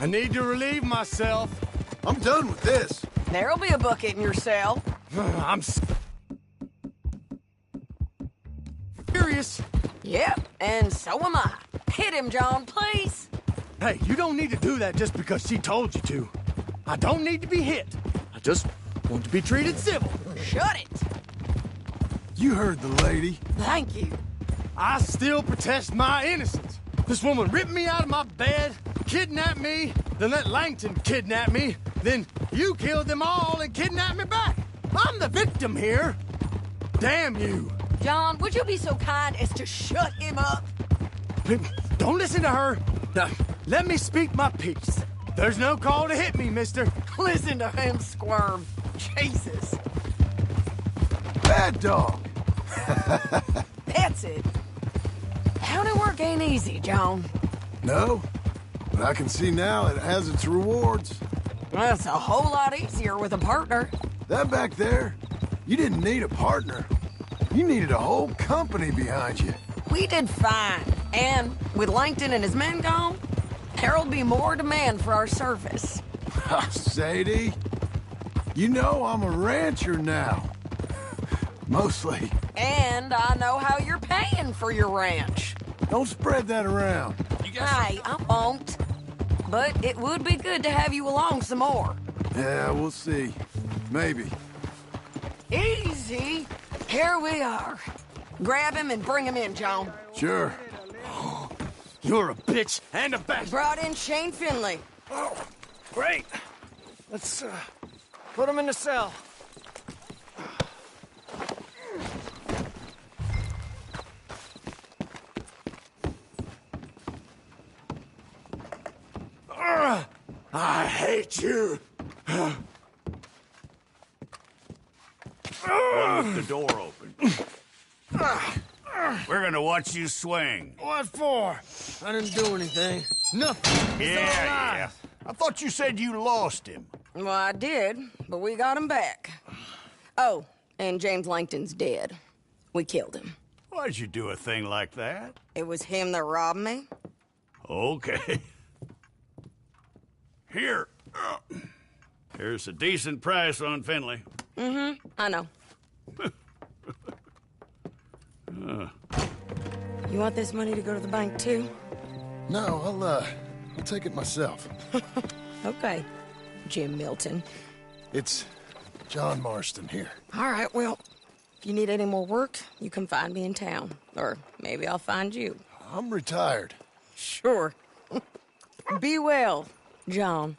I need to relieve myself. I'm done with this. There'll be a bucket in your cell. I'm serious. Yep, and so am I. Hit him, John, please. Hey, you don't need to do that just because she told you to. I don't need to be hit. I just want to be treated civil. Shut it. You heard the lady. Thank you. I still protest my innocence. This woman ripped me out of my bed, kidnapped me, then let Langton kidnap me, then you killed them all and kidnapped me back. I'm the victim here. Damn you. John, would you be so kind as to shut him up? Don't listen to her. Now, let me speak my piece. There's no call to hit me, mister. Listen to him squirm. Jesus. Bad dog. That's it. County work ain't easy, John. No, but I can see now it has its rewards. That's a whole lot easier with a partner. That back there, you didn't need a partner. You needed a whole company behind you. We did fine. And with Langton and his men gone, there'll be more demand for our service. Sadie, you know I'm a rancher now. Mostly. And I know how you're paying for your ranch. Don't spread that around. Hey, I won't. But it would be good to have you along some more. Yeah, we'll see. Maybe. Easy. Here we are. Grab him and bring him in, John. Sure. You're a bitch and a bastard. Brought in Shane Finley. Oh, great. Let's put him in the cell. I hate you. Well, leave the door open. We're gonna watch you swing. What for? I didn't do anything. Nothing. Yeah. I thought you said you lost him. Well, I did, but we got him back. Oh, and James Langton's dead. We killed him. Why'd you do a thing like that? It was him that robbed me. Okay. Here. Here's a decent price on Finley. Mm-hmm, I know. You want this money to go to the bank, too? No, I'll take it myself. Okay, Jim Milton. It's John Marston here. All right, well, if you need any more work, you can find me in town. Or maybe I'll find you. I'm retired. Sure. Be well, John.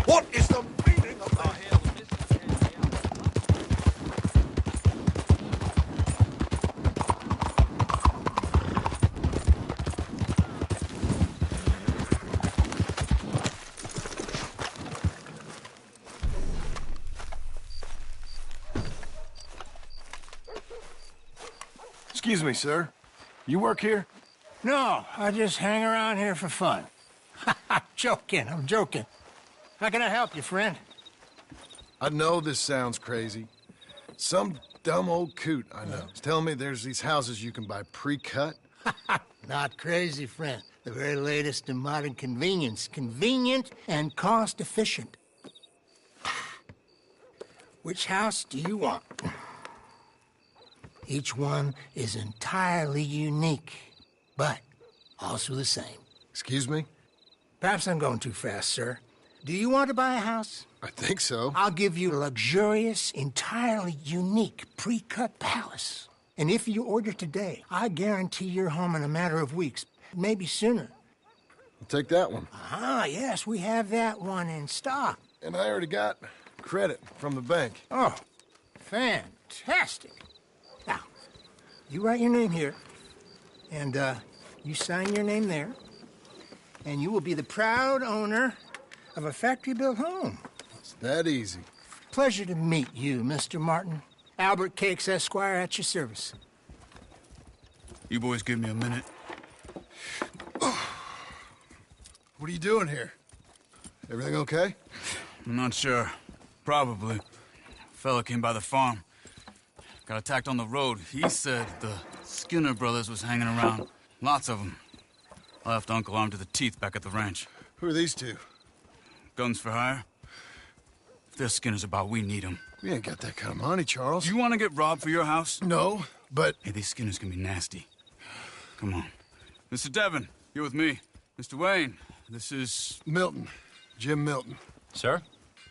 What is the meaning of that? Excuse me, sir. You work here? No, I just hang around here for fun. I'm joking. How can I help you, friend? I know this sounds crazy. Some dumb old coot I know is telling me there's these houses you can buy pre-cut. Not crazy, friend. The very latest in modern convenience. Convenient and cost-efficient. Which house do you want? Each one is entirely unique, but also the same. Excuse me? Perhaps I'm going too fast, sir. Do you want to buy a house? I think so. I'll give you a luxurious, entirely unique pre-cut palace. And if you order today, I guarantee you're home in a matter of weeks, maybe sooner. I'll take that one. Ah, yes, we have that one in stock. And I already got credit from the bank. Oh, fantastic. Now, you write your name here, and you sign your name there, and you will be the proud owner of a factory-built home. It's that easy. Pleasure to meet you, Mr. Martin. Albert Cakes, Esquire, at your service. You boys give me a minute. What are you doing here? Everything okay? I'm not sure. Probably. Fella came by the farm. Got attacked on the road. He said the Skinner brothers was hanging around. Lots of them. I left Uncle armed to the teeth back at the ranch. Who are these two? Guns for hire? If there's Skinner's about, we need them. We ain't got that kind of money, Charles. You want to get robbed for your house? No, but... Hey, these Skinners can be nasty. Come on. Mr. Devon, you're with me. Mr. Wayne, this is... Milton. Jim Milton. Sir,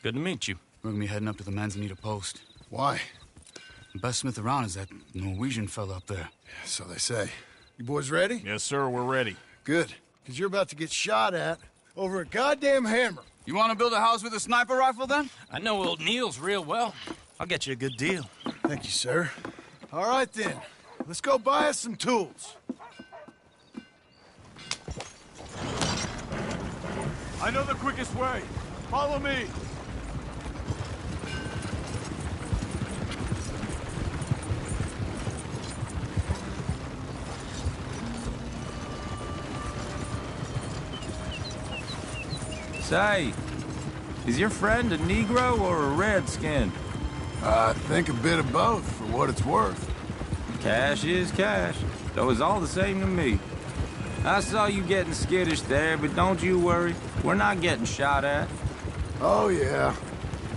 good to meet you. We're gonna be heading up to the Manzanita Post. Why? The best smith around is that Norwegian fella up there. Yeah, so they say. You boys ready? Yes, sir, we're ready. Good, because you're about to get shot at over a goddamn hammer. You want to build a house with a sniper rifle, then? I know old Neil's real well. I'll get you a good deal. Thank you, sir. All right, then. Let's go buy us some tools. I know the quickest way. Follow me. Say, is your friend a Negro or a Redskin? I think a bit of both, for what it's worth. Cash is cash, though it's all the same to me. I saw you getting skittish there, but don't you worry. We're not getting shot at. Oh, yeah.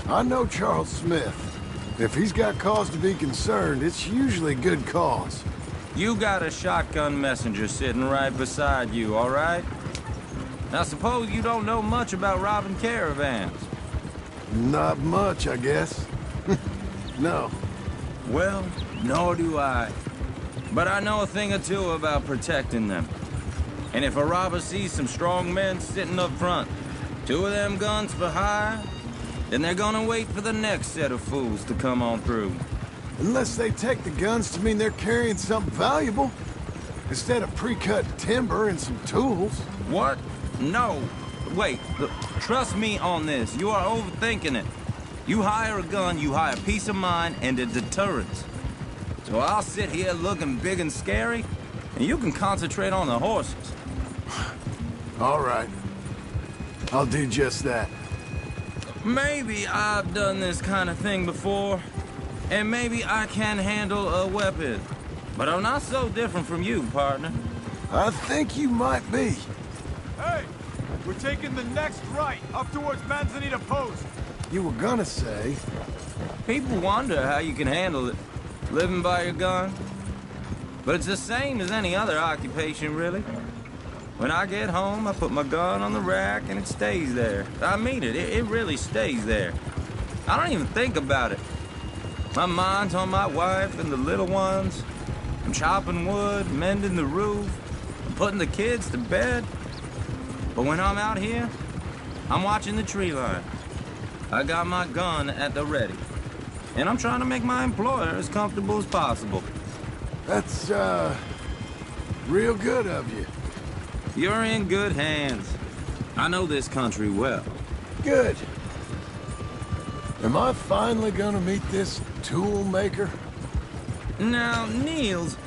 I know Charles Smith. If he's got cause to be concerned, it's usually good cause. You got a shotgun messenger sitting right beside you, all right? Now, suppose you don't know much about robbing caravans. Not much, I guess. No. Well, nor do I. But I know a thing or two about protecting them. And if a robber sees some strong men sitting up front, 2 of them guns for hire, then they're gonna wait for the next set of fools to come on through. Unless they take the guns to mean they're carrying something valuable. Instead of pre-cut timber and some tools. What? No. Wait, look, trust me on this. You are overthinking it. You hire a gun, you hire peace of mind and a deterrence. So I'll sit here looking big and scary, and you can concentrate on the horses. All right. I'll do just that. Maybe I've done this kind of thing before, and maybe I can handle a weapon. But I'm not so different from you, partner. I think you might be. Hey! We're taking the next right, up towards Manzanita Post. You were gonna say... People wonder how you can handle it, living by your gun. But it's the same as any other occupation, really. When I get home, I put my gun on the rack and it stays there. I mean it, it really stays there. I don't even think about it. My mind's on my wife and the little ones. I'm chopping wood, mending the roof, I'm putting the kids to bed. But when I'm out here, I'm watching the tree line. I got my gun at the ready. And I'm trying to make my employer as comfortable as possible. That's, real good of you. You're in good hands. I know this country well. Good. Am I finally gonna meet this tool maker? Now, Niels,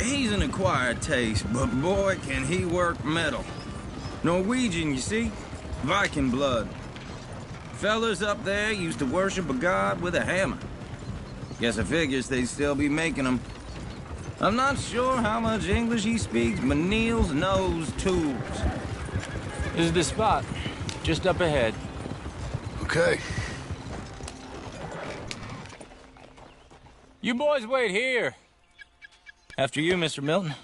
he's an acquired taste, but boy, can he work metal. Norwegian, you see? Viking blood. Fellas up there used to worship a god with a hammer. Guess I figures they'd still be making them. I'm not sure how much English he speaks, but Niels knows tools. This is the spot, just up ahead. Okay. You boys wait here. After you, Mr. Milton.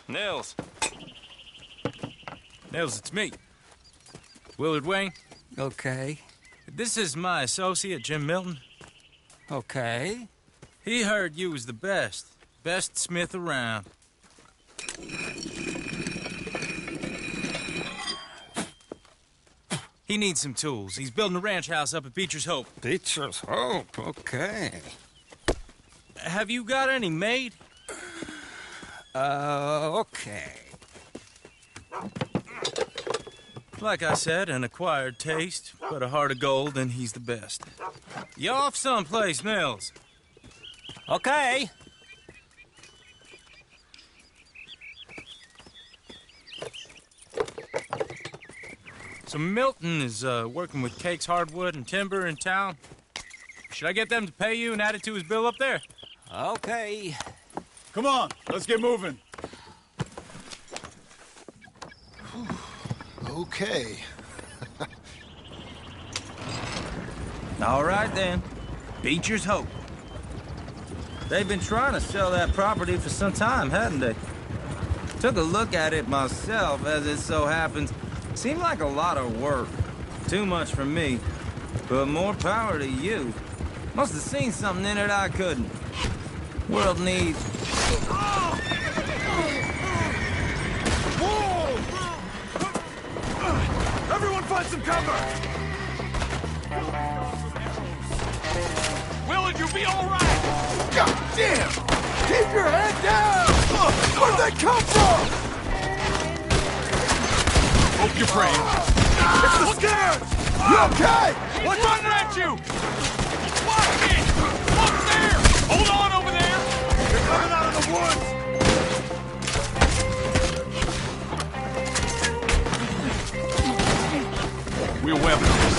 Nils. Nils, it's me. Willard Wayne. Okay. This is my associate, Jim Milton. Okay. He heard you was the best smith around. He needs some tools. He's building a ranch house up at Beecher's Hope. Beecher's Hope, okay. Have you got any made? Okay. Like I said, an acquired taste, but a heart of gold, and he's the best. You off someplace, Nils? Okay. So Milton is working with Cake's Hardwood and Timber in town. Should I get them to pay you and add it to his bill up there? Okay. Come on, let's get moving. Okay. All right, then. Beecher's Hope. They've been trying to sell that property for some time, hadn't they? Took a look at it myself, as it so happens. Seemed like a lot of work. Too much for me. But more power to you. Must have seen something in it I couldn't. World needs... Everyone find some cover! Willard, you'll be all right! God damn! Keep your head down! Where'd they come from? Hope you're brave. It's the scared! You okay? What's running at you? Watch it! Up there! Hold on over there! They're coming out of the woods! We'll weather this.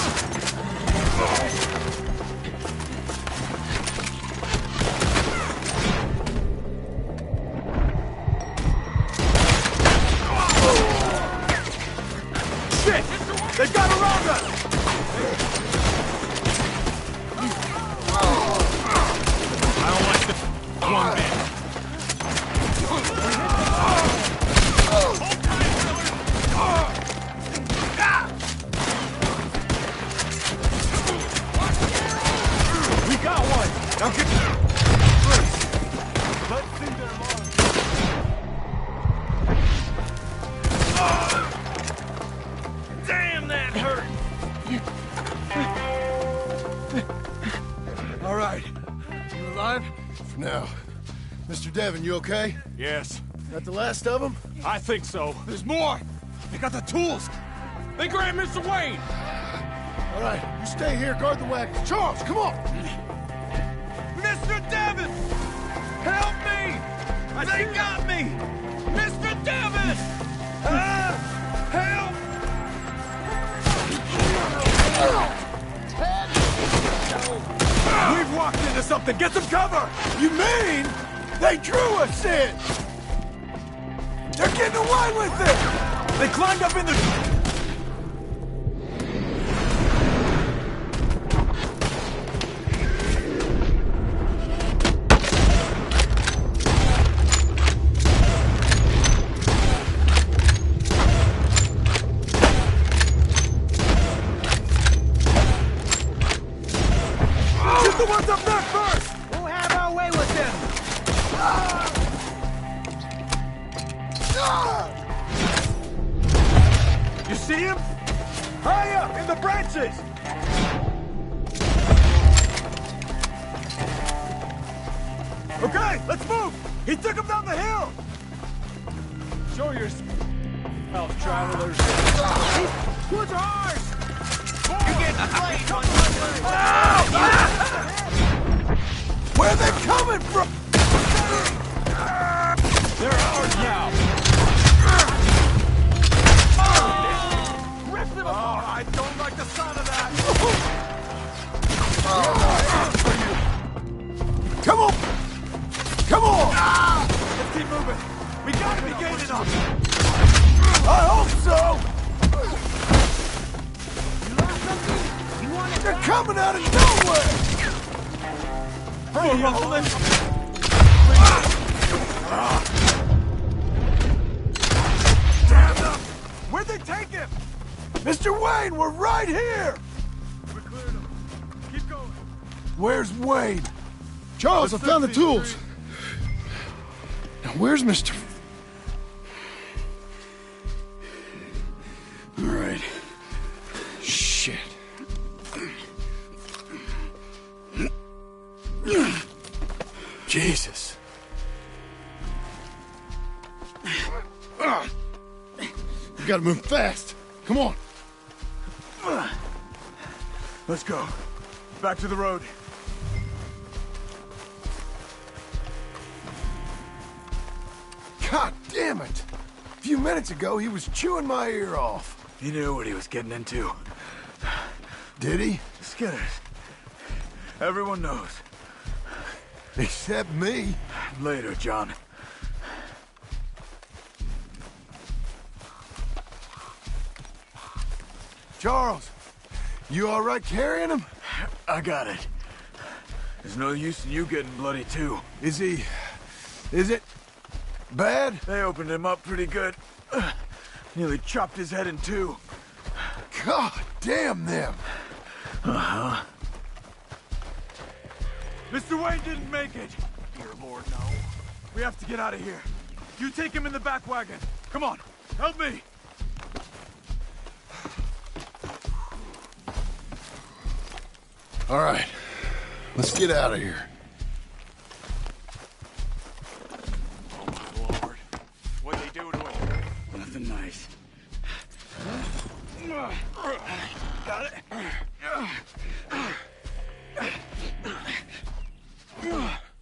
Shit! They've got around us! I don't like this one bit. We got one! Now get... Let's see their mark. Damn, that hurt! All right. You alive? For now. Mr. Devon, you okay? Yes. Got the last of them? I think so. There's more! They got the tools! They grabbed Mr. Wayne! All right, you stay here, guard the wagon. Charles, come on! Mr. Davis! Help me! They got me! Mr. Davis! Help! We've walked into something! Get some cover! You mean they drew us in? They're getting away with it! They climbed up in the... the ones up there first! We'll have our way with them! You see him? High up in the branches! Okay, let's move! He took him down the hill! Show yourselves, travelers. These woods are ours! You get played on Where are they coming from? They're ours now! Rip them apart! I don't like the sound of that! Come on! Come on! Let's keep moving! We gotta be gaining up! I hope so! They're coming out of nowhere! Hey, hold it! Damn them! Where'd they take him? Mr. Wayne, we're right here! We cleared them. Keep going. Where's Wayne? Charles, I found the tools. Now, where's Mr. All right. Shit. Jesus. We gotta move fast. Come on. Let's go. Back to the road. God damn it! A few minutes ago, he was chewing my ear off. He knew what he was getting into. Did he? Skinners. Everyone knows. Except me. Later, John. Charles, you all right carrying him? I got it. There's no use in you getting bloody, too. Is it bad? They opened him up pretty good. Nearly chopped his head in two. God damn them. Uh-huh. Mr. Wayne didn't make it. Dear Lord, no. We have to get out of here. You take him in the back wagon. Come on, help me. All right, let's get out of here. Oh, Lord. What'd they do to him? Nothing nice. Got it?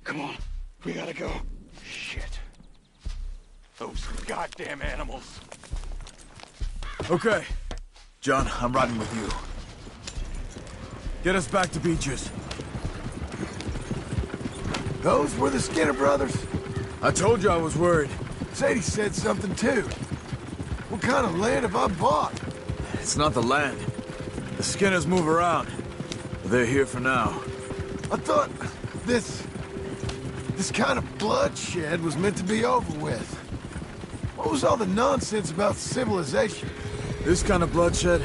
Come on. We gotta go. Shit. Those goddamn animals. Okay. John, I'm riding with you. Get us back to Beaches. Those were the Skinner brothers? I told you I was worried. Sadie said something too. What kind of land have I bought? It's not the land. The Skinners move around. But they're here for now. I thought this kind of bloodshed was meant to be over with. What was all the nonsense about civilization? This kind of bloodshed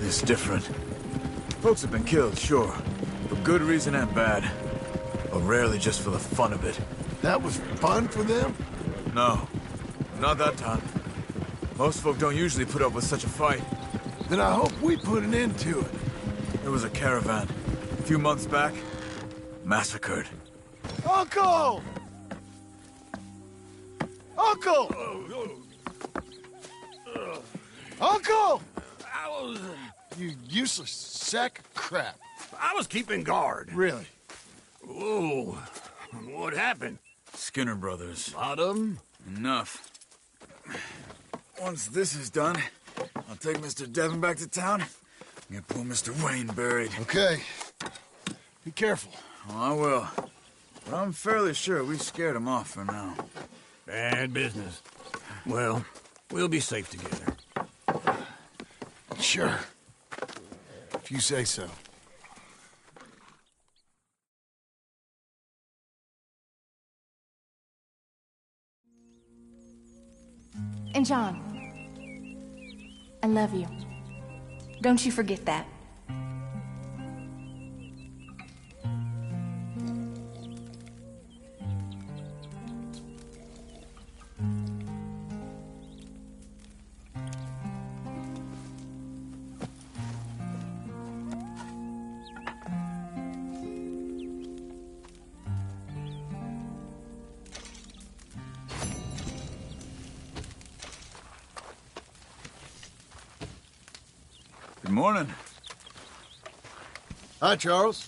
is different. Folks have been killed, sure. For good reason and bad. But rarely just for the fun of it. That was fun for them? No. Not that time. Most folk don't usually put up with such a fight. Then I hope we put an end to it. There was a caravan. A few months back. Massacred. Uncle! Uncle! Uncle! You useless sack of crap. I was keeping guard. Really? Oh, what happened? Skinner Brothers. Lot of them? Enough. Once this is done, I'll take Mr. Devon back to town and get poor Mr. Wayne buried. Okay. Be careful. Oh, I will. But I'm fairly sure we scared him off for now. Bad business. Well, we'll be safe together. Sure. If you say so. And John, I love you. Don't you forget that. Good morning. Hi, Charles.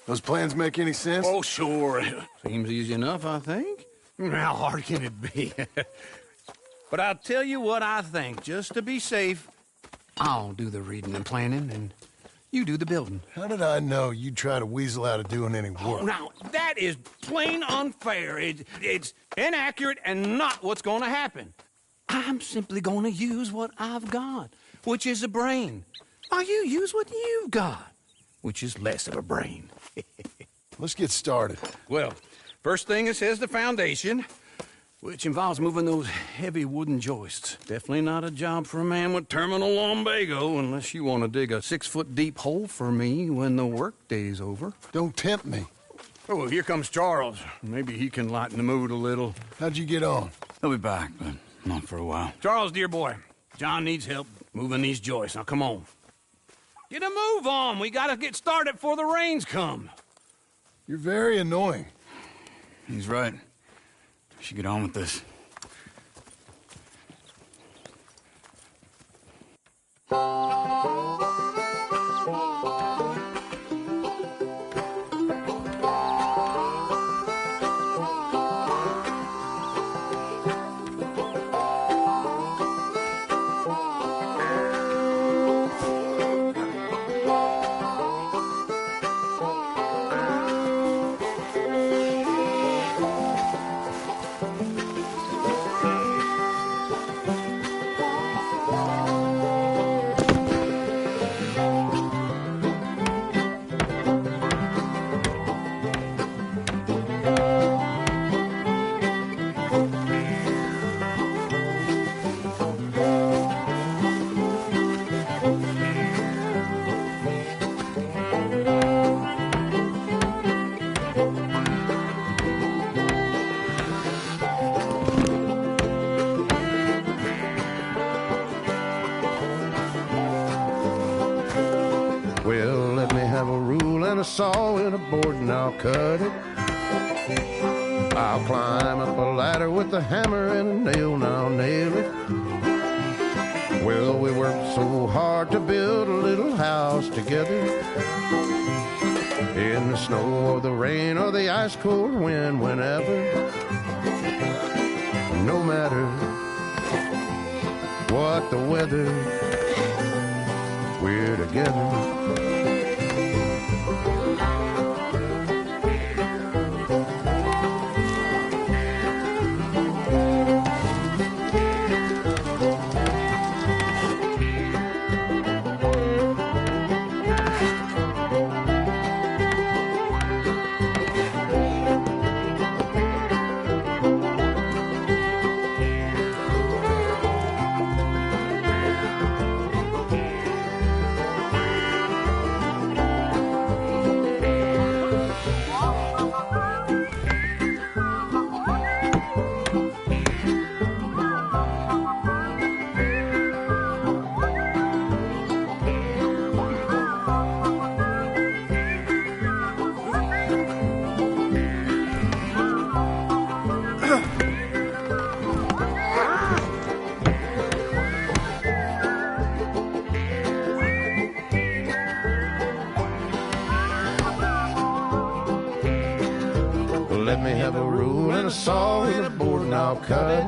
Those plans make any sense? Oh, sure. Seems easy enough, I think. How hard can it be? But I'll tell you what I think. Just to be safe, I'll do the reading and planning, and you do the building. How did I know you'd try to weasel out of doing any work? Oh, now, that is plain unfair. It's inaccurate and not what's going to happen. I'm simply going to use what I've got, which is a brain. While you use what you've got, which is less of a brain. Let's get started. Well, first thing it says the foundation, which involves moving those heavy wooden joists. Definitely not a job for a man with terminal lumbago, unless you want to dig a 6-foot deep hole for me when the workday's over. Don't tempt me. Oh, here comes Charles. Maybe he can lighten the mood a little. How'd you get on? He'll be back, but not for a while. Charles, dear boy, John needs help moving these joists. Now, come on. Get a move on. We gotta get started before the rains come. You're very annoying. He's right. We should get on with this. Well, let me have a rule and a saw and a board and I'll cut it. I'll climb up a ladder with a hammer and a nail and I'll nail it. Well, we worked so hard to build a little house together. In the snow or the rain or the ice cold wind, whenever. No matter what the weather, we're together. Let me have a rule and a saw and a board and I'll cut.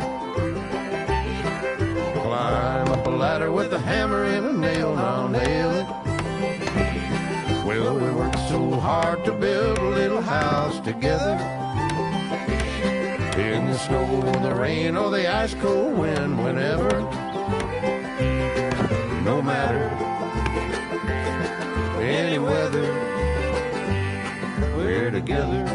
Climb up a ladder with a hammer and a nail and I'll nail it. Well, we worked so hard to build a little house together. In the snow or the rain or the ice cold wind, whenever. No matter any weather, we're together.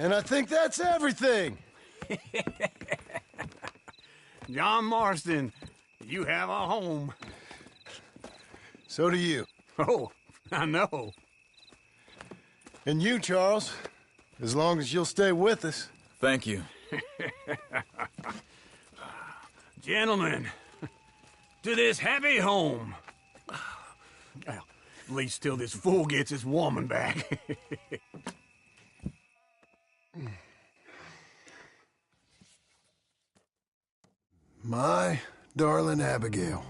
And I think that's everything. John Marston, you have a home. So do you. Oh, I know. And you, Charles, as long as you'll stay with us. Thank you. Gentlemen, to this happy home. Well, at least till this fool gets his woman back. My darling Abigail,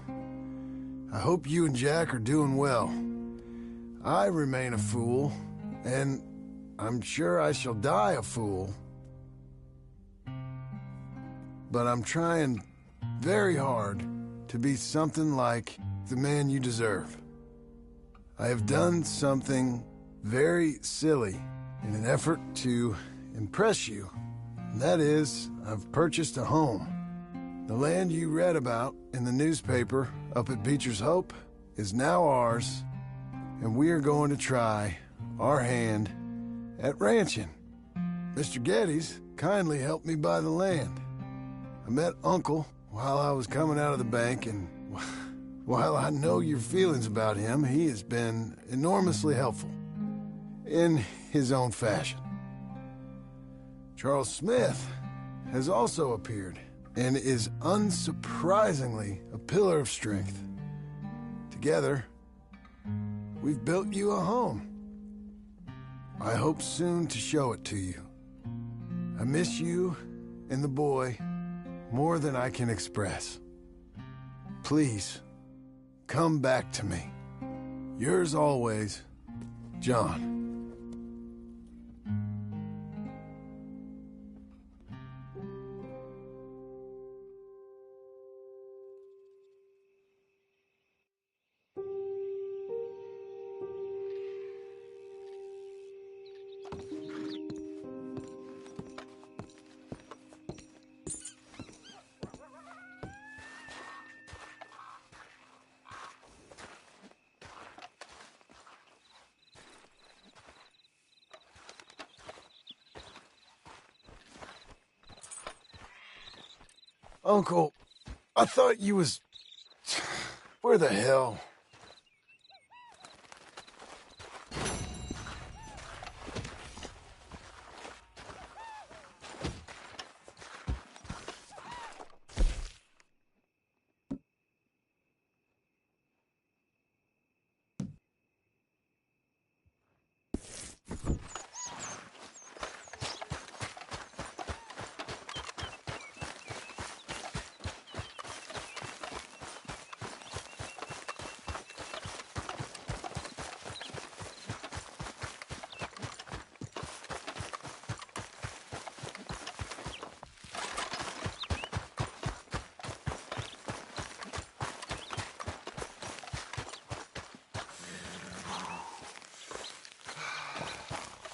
I hope you and Jack are doing well. I remain a fool, and I'm sure I shall die a fool. But I'm trying very hard to be something like the man you deserve. I have done something very silly in an effort to impress you. And that is, I've purchased a home. The land you read about in the newspaper up at Beecher's Hope is now ours, and we are going to try our hand at ranching. Mr. Geddes kindly helped me buy the land. I met Uncle while I was coming out of the bank, and while I know your feelings about him, he has been enormously helpful in his own fashion. Charles Smith has also appeared and is unsurprisingly a pillar of strength. Together, we've built you a home. I hope soon to show it to you. I miss you and the boy more than I can express. Please, come back to me. Yours always, John. Uncle, I thought you was... Where the hell?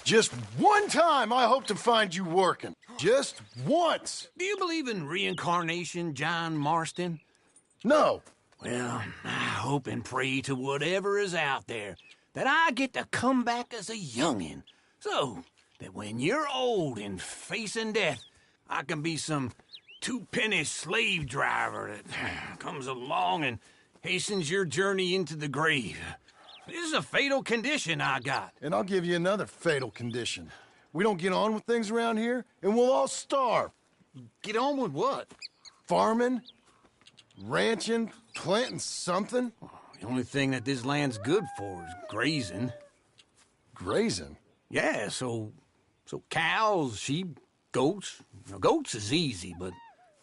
Just one time I hope to find you working. Just once. Do you believe in reincarnation, John Marston? No. Well, I hope and pray to whatever is out there that I get to come back as a youngin', so that when you're old and facing death, I can be some two-penny slave driver that comes along and hastens your journey into the grave. This is a fatal condition I got. And I'll give you another fatal condition. We don't get on with things around here, and we'll all starve. Get on with what? Farming, ranching, planting something. The only thing that this land's good for is grazing. Grazing? Yeah, so cows, sheep, goats. Now, goats is easy, but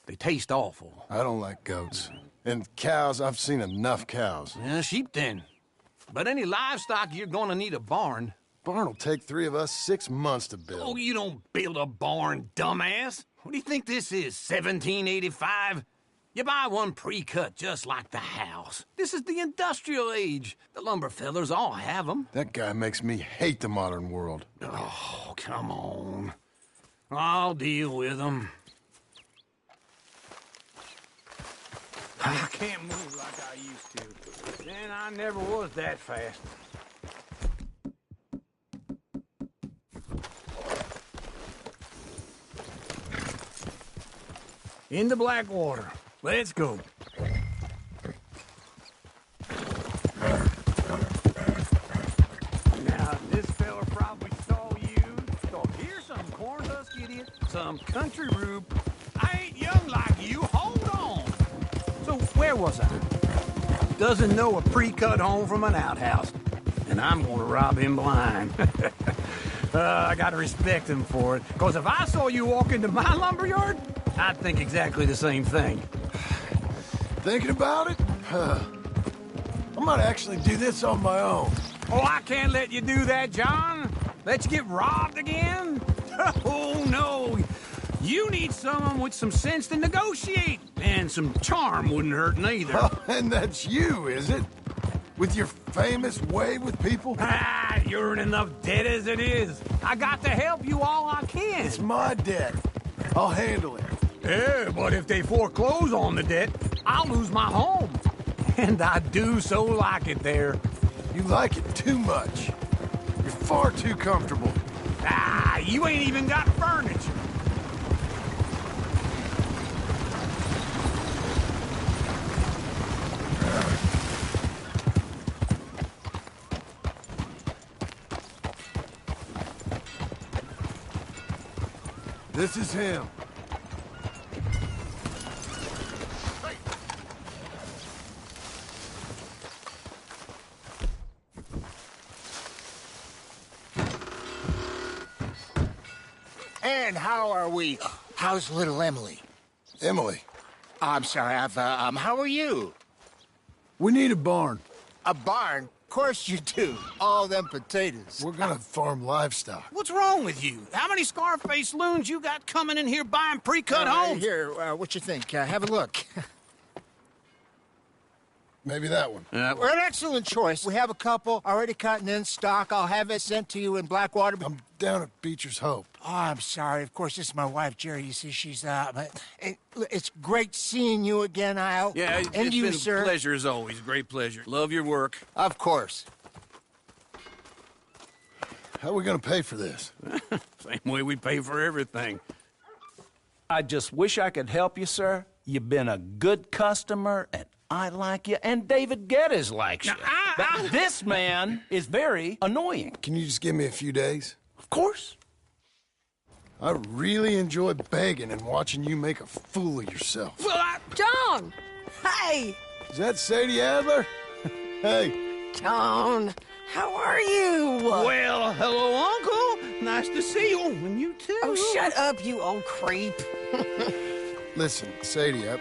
they taste awful. I don't like goats. And cows, I've seen enough cows. Yeah, sheep then. But any livestock, you're gonna need a barn. Barn will take 3 of us 6 months to build. Oh, you don't build a barn, dumbass. What do you think this is, 1785? You buy one pre-cut just like the house. This is the industrial age. The lumber fellers all have them. That guy makes me hate the modern world. Oh, come on. I'll deal with them. I can't move like I used to. And I never was that fast. Into Blackwater. Let's go. Now, this fella probably saw you. So here's some corn husk idiot, some country rube. I ain't young like you. Hold on. So where was I? Doesn't know a pre-cut home from an outhouse. And I'm gonna rob him blind. I gotta respect him for it. Because if I saw you walk into my lumberyard, I'd think exactly the same thing. Thinking about it? I might actually do this on my own. Oh, I can't let you do that, John. Let you get robbed again? Oh, no. You need someone with some sense to negotiate. And some charm wouldn't hurt neither. Oh, and that's you, is it? With your famous way with people? Ah, you're in enough debt as it is. I got to help you all I can. It's my debt. I'll handle it. Yeah, but if they foreclose on the debt, I'll lose my home. And I do so like it there. You like it too much. You're far too comfortable. Ah, you ain't even got furniture. This is him. And how are we? How's little Emily? Emily. I'm sorry, how are you? We need a barn. A barn? Of course you do. All them potatoes. We're gonna farm livestock. What's wrong with you? How many Scarface loons you got coming in here buying pre-cut homes? Here, what you think? Have a look. Maybe that one. We're an excellent choice. We have a couple already cut and in stock. I'll have it sent to you in Blackwater. I'm down at Beecher's Hope. Oh, I'm sorry. Of course, this is my wife, Jerry. You see, she's, it's great seeing you again, Al. Yeah, and it's you, been sir. a pleasure as always. Great pleasure. Love your work. Of course. How are we gonna pay for this? Same way we pay for everything. I just wish I could help you, sir. You've been a good customer, and I like you, and David Geddes likes you. But this man is very annoying. Can you just give me a few days? Of course. I really enjoy begging and watching you make a fool of yourself. John! Hey! Is that Sadie Adler? Hey. John, how are you? Well, hello, Uncle. Nice to see you. And you too. Oh, shut up, you old creep. Listen, Sadie, you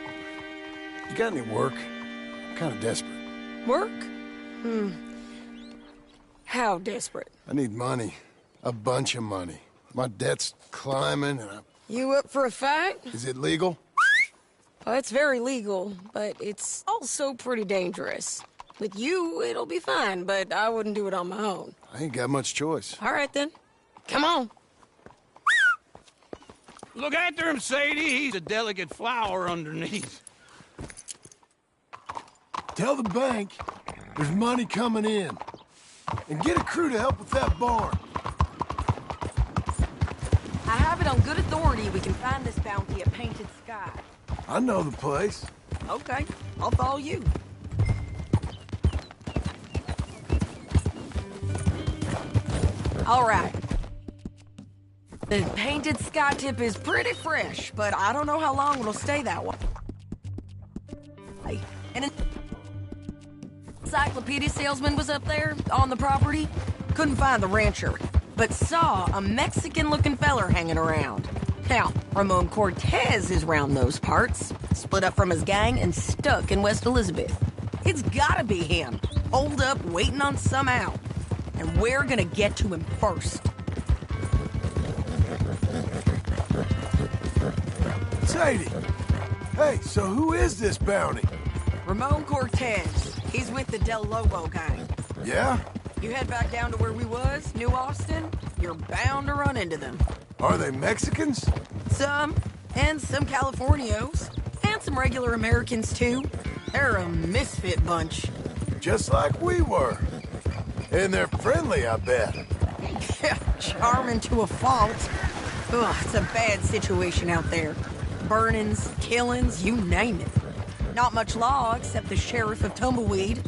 got any work? I'm kind of desperate. Work? How desperate? I need money. A bunch of money. My debt's climbing and You up for a fight? Is it legal? Well, it's very legal, but it's also pretty dangerous. With you, it'll be fine, but I wouldn't do it on my own. I ain't got much choice. All right, then. Come on. Look after him, Sadie. He's a delicate flower underneath. Tell the bank there's money coming in. And get a crew to help with that barn. I have it on good authority we can find this bounty at Painted Sky. I know the place. Okay, I'll follow you. All right. The Painted Sky tip is pretty fresh, but I don't know how long it'll stay that way. An encyclopedia salesman was up there on the property. Couldn't find the rancher, but saw a Mexican-looking feller hanging around. Now, Ramon Cortez is round those parts, split up from his gang and stuck in West Elizabeth. It's gotta be him, holed up waiting on some out. And we're gonna get to him first. Sadie! Hey, so who is this bounty? Ramon Cortez. He's with the Del Lobo gang. Yeah? You head back down to where we was, New Austin, you're bound to run into them. Are they Mexicans? Some, and some Californios, and some regular Americans too. They're a misfit bunch. Just like we were. And they're friendly, I bet. Charming to a fault. Ugh, it's a bad situation out there. burnings, killings, you name it. Not much law except the sheriff of Tumbleweed.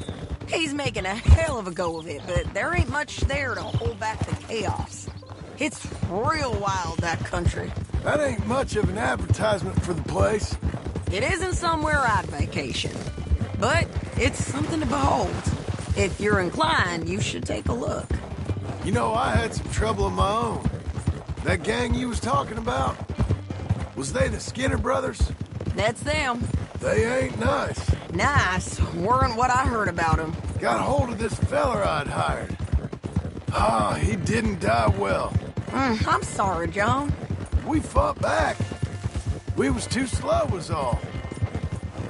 He's making a hell of a go of it, but there ain't much there to hold back the chaos. It's real wild, that country. That ain't much of an advertisement for the place. It isn't somewhere I'd vacation, but it's something to behold. If you're inclined, you should take a look. You know, I had some trouble of my own. That gang you was talking about, was they the Skinner brothers? That's them. They ain't nice. Nice weren't what I heard about them. Got hold of this feller I'd hired. Ah, he didn't die well. I'm sorry, John. We fought back. We was too slow was all.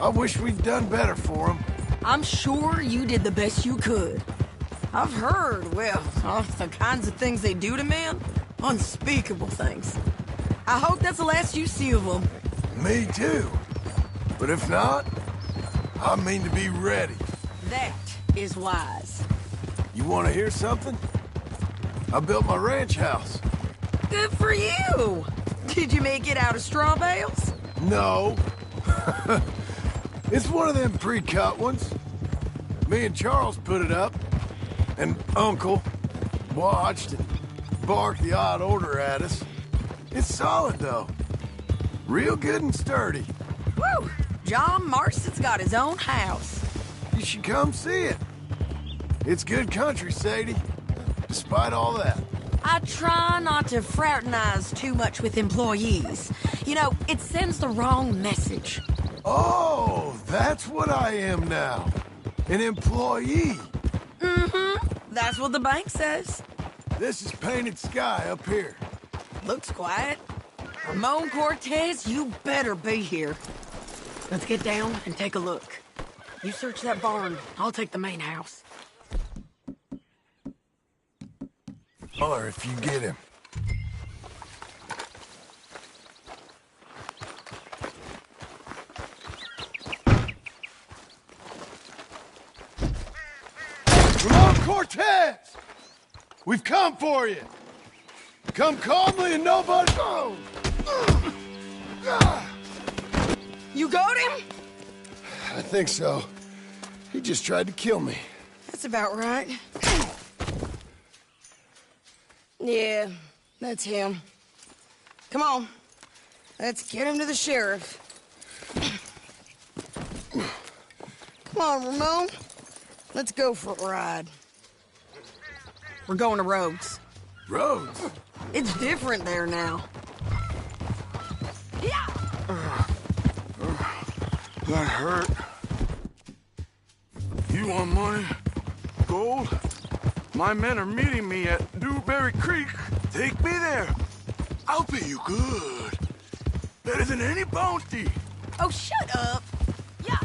I wish we'd done better for him. I'm sure you did the best you could. I've heard, well, the kinds of things they do to men. Unspeakable things. I hope that's the last you see of them. Me too. But if not, I mean to be ready. That is wise. You want to hear something? I built my ranch house. Good for you. Did you make it out of straw bales? No. It's one of them pre-cut ones. Me and Charles put it up, and Uncle watched and barked the odd order at us. It's solid, though. Real good and sturdy. Woo! John Marston's got his own house. You should come see it. It's good country, Sadie. Despite all that. I try not to fraternize too much with employees. You know, it sends the wrong message. Oh, that's what I am now. An employee. Mm-hmm. That's what the bank says. This is painted sky up here. Looks quiet. Ramon Cortez, you better be here. Let's get down and take a look. You search that barn. I'll take the main house. Or if you get him. Ramon Cortez! We've come for you. Come calmly and nobody... Oh. You got him? I think so. He just tried to kill me. That's about right. Yeah, that's him. Come on. Let's get him to the sheriff. Come on, Ramon. Let's go for a ride. We're going to Rhodes. Rhodes? It's different there now. Yeah. That hurt. You want money? Gold? My men are meeting me at Dewberry Creek. Take me there. I'll pay you good. Better than any bounty. Oh, shut up. Yeah.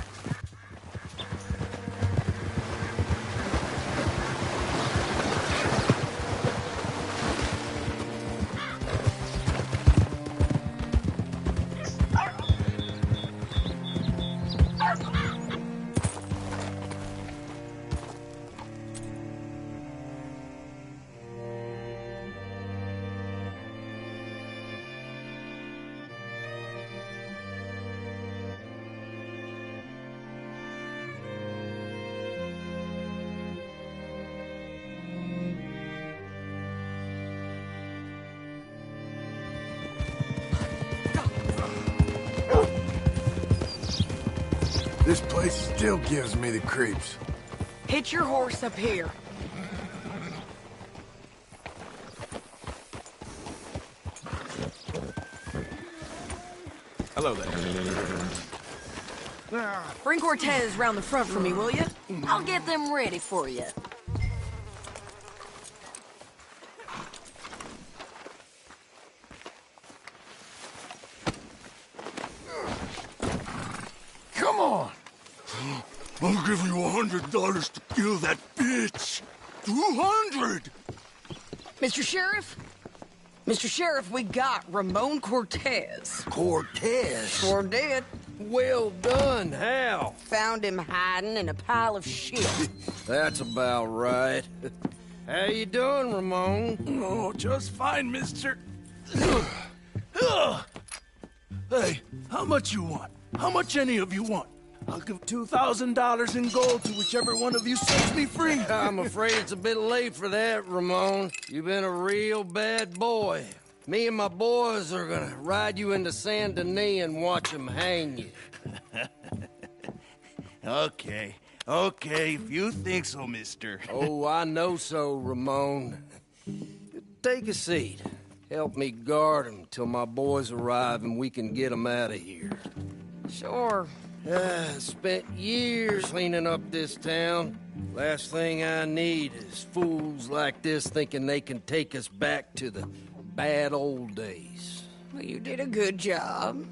This place still gives me the creeps. Hitch your horse up here. Hello there. Bring Cortez round the front for me, will you? I'll get them ready for you. Come on! I'll give you $100 to kill that bitch. 200! Mr. Sheriff? Mr. Sheriff, we got Ramon Cortez. Cortez? Sure did. Well done, Hal. Found him hiding in a pile of shit. That's about right. How you doing, Ramon? Oh, just fine, mister. Hey, how much you want? How much any of you want? I'll give $2,000 in gold to whichever one of you sets me free. I'm afraid it's a bit late for that, Ramon. You've been a real bad boy. Me and my boys are gonna ride you into Saint Denis and watch them hang you. Okay, if you think so, mister. Oh, I know so, Ramon. Take a seat. Help me guard them till my boys arrive and we can get them out of here. Sure. Spent years cleaning up this town. Last thing I need is fools like this thinking they can take us back to the bad old days. Well, you did a good job.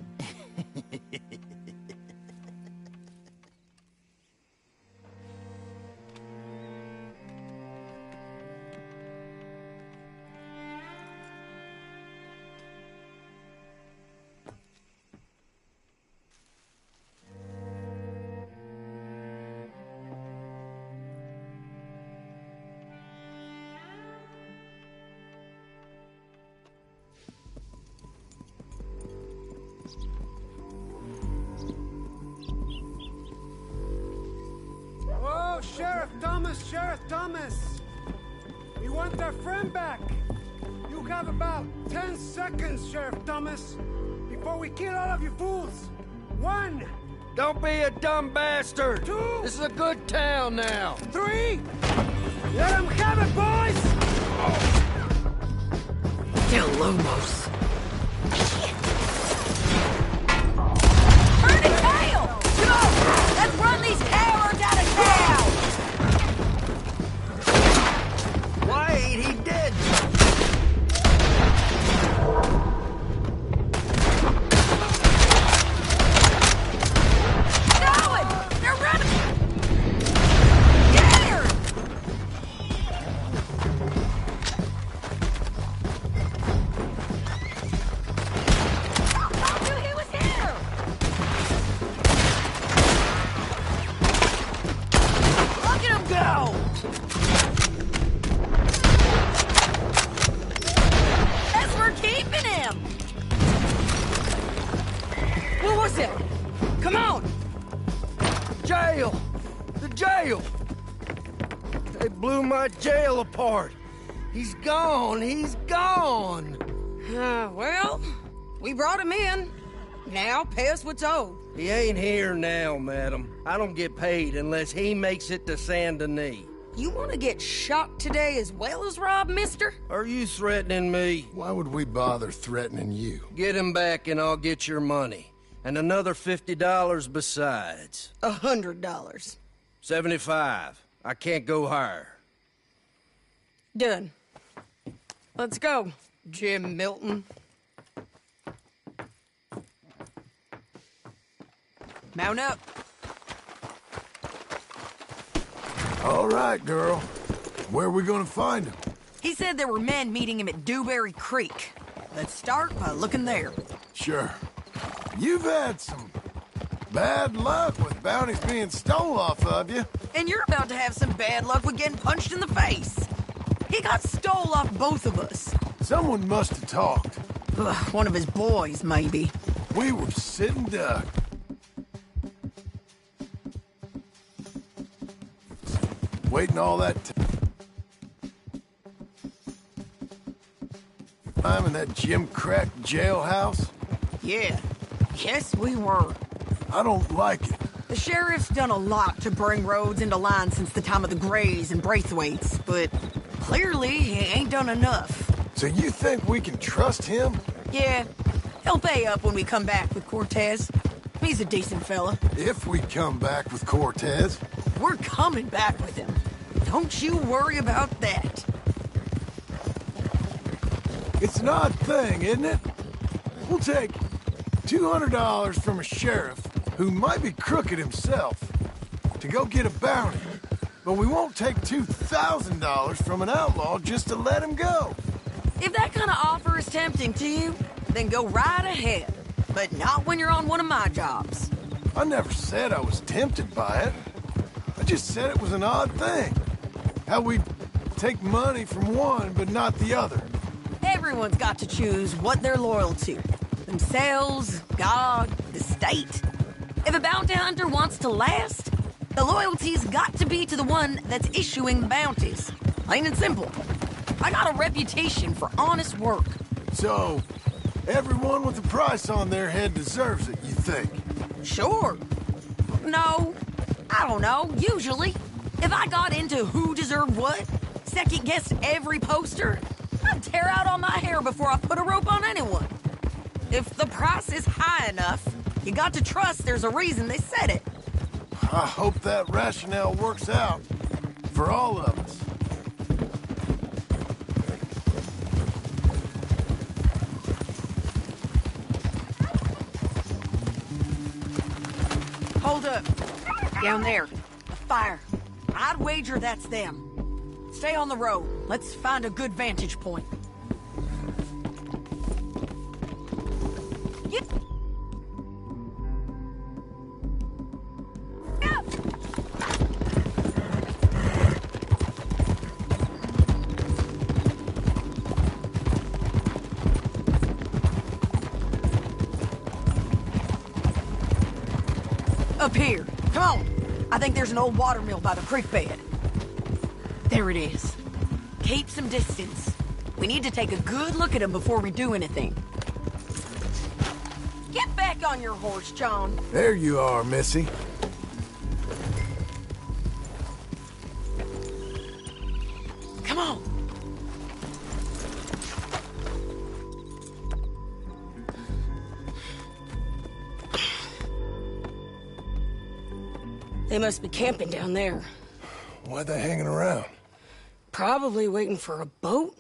Sheriff Thomas! We want our friend back! You have about 10 seconds, Sheriff Thomas, before we kill all of you fools! 1! Don't be a dumb bastard! 2! This is a good town now! 3! Let them have it, boys! Del Lomos. Burn it, tail! Come on! Let's run these cowards out of town! Why ain't he dead? Going! They're running! Get her! I knew he was here! Look at him go! Keeping him! What was it? Come on! Jail! The jail! They blew my jail apart. He's gone! He's gone! Well, we brought him in. Now pay us what's owed. He ain't here now, madam. I don't get paid unless he makes it to Saint Denis. You want to get shot today as well as Rob, mister? Are you threatening me? Why would we bother threatening you? Get him back and I'll get your money. And another $50 besides. $100. 75. I can't go higher. Done. Let's go, Jim Milton. Mount up. All right, girl. Where are we gonna find him? He said there were men meeting him at Dewberry Creek. Let's start by looking there. Sure. You've had some bad luck with bounties being stole off of you. And you're about to have some bad luck with getting punched in the face. He got stole off both of us. Someone must have talked. One of his boys, maybe. We were sitting duck. Waiting all that time in that Jim Crack jailhouse? Yeah. Yes, we were. I don't like it. The sheriff's done a lot to bring roads into line since the time of the Grays and Braithwaites, but clearly he ain't done enough. So you think we can trust him? Yeah. He'll pay up when we come back with Cortez. He's a decent fella. If we come back with Cortez. We're coming back with him. Don't you worry about that. It's an odd thing, isn't it? We'll take $200 from a sheriff who might be crooked himself to go get a bounty, but we won't take $2,000 from an outlaw just to let him go. If that kind of offer is tempting to you, then go right ahead. But not when you're on one of my jobs. I never said I was tempted by it. I just said it was an odd thing. How we'd take money from one but not the other. Everyone's got to choose what they're loyal to. The themselves, God, the state. If a bounty hunter wants to last, the loyalty's got to be to the one that's issuing the bounties. Plain and simple. I got a reputation for honest work. So, everyone with a price on their head deserves it, you think? Sure. No, I don't know, usually. If I got into who deserved what, second-guessed every poster, I'd tear out all my hair before I put a rope on anyone. If the price is high enough, you got to trust there's a reason they said it. I hope that rationale works out for all of us. Hold up. Down there. A fire. I'd wager that's them. Stay on the road. Let's find a good vantage point. Get... Up. Up here. Come on. I think there's an old water mill by the creek bed. There it is. Keep some distance. We need to take a good look at him before we do anything. Get back on your horse, John. There you are, Missy. Come on. They must be camping down there. Why are they hanging around? Probably waiting for a boat.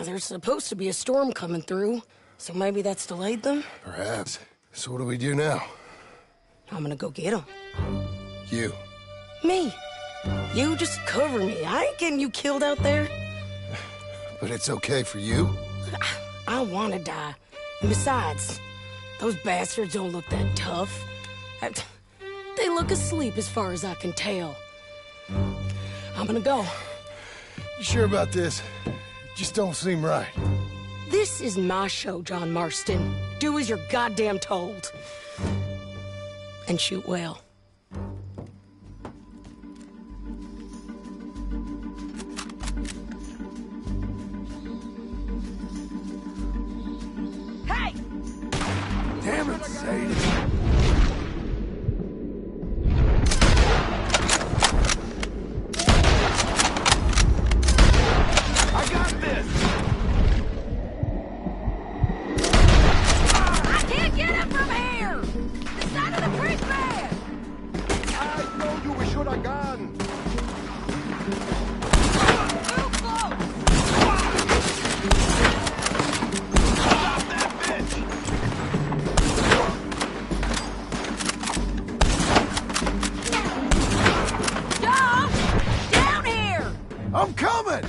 There's supposed to be a storm coming through, so maybe that's delayed them? Perhaps. So what do we do now? I'm gonna go get them. You. Me. You just cover me. I ain't getting you killed out there. But it's okay for you? I wanna die. And besides, those bastards don't look that tough. They look asleep as far as I can tell. I'm gonna go. You sure about this? Just don't seem right. This is my show, John Marston. Do as you're goddamn told. And shoot well. Hey! Damn it, Sadie. I got this! I can't get him from here! The side of the creek bed! I told you we should have gone. Too close! Stop that bitch! John! Down here! I'm coming!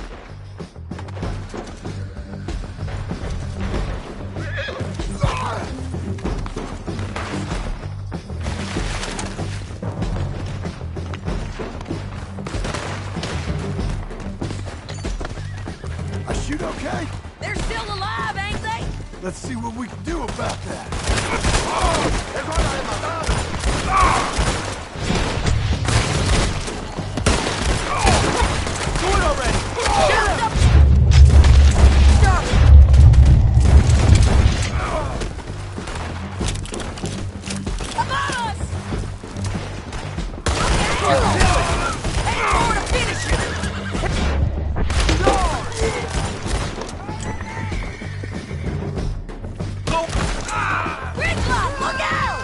Shoot okay? They're still alive, ain't they? Let's see what we can do about that. Do it already! Shoot them! Stop! Come on us! Hey, forward to finish it! Gridlock, look out!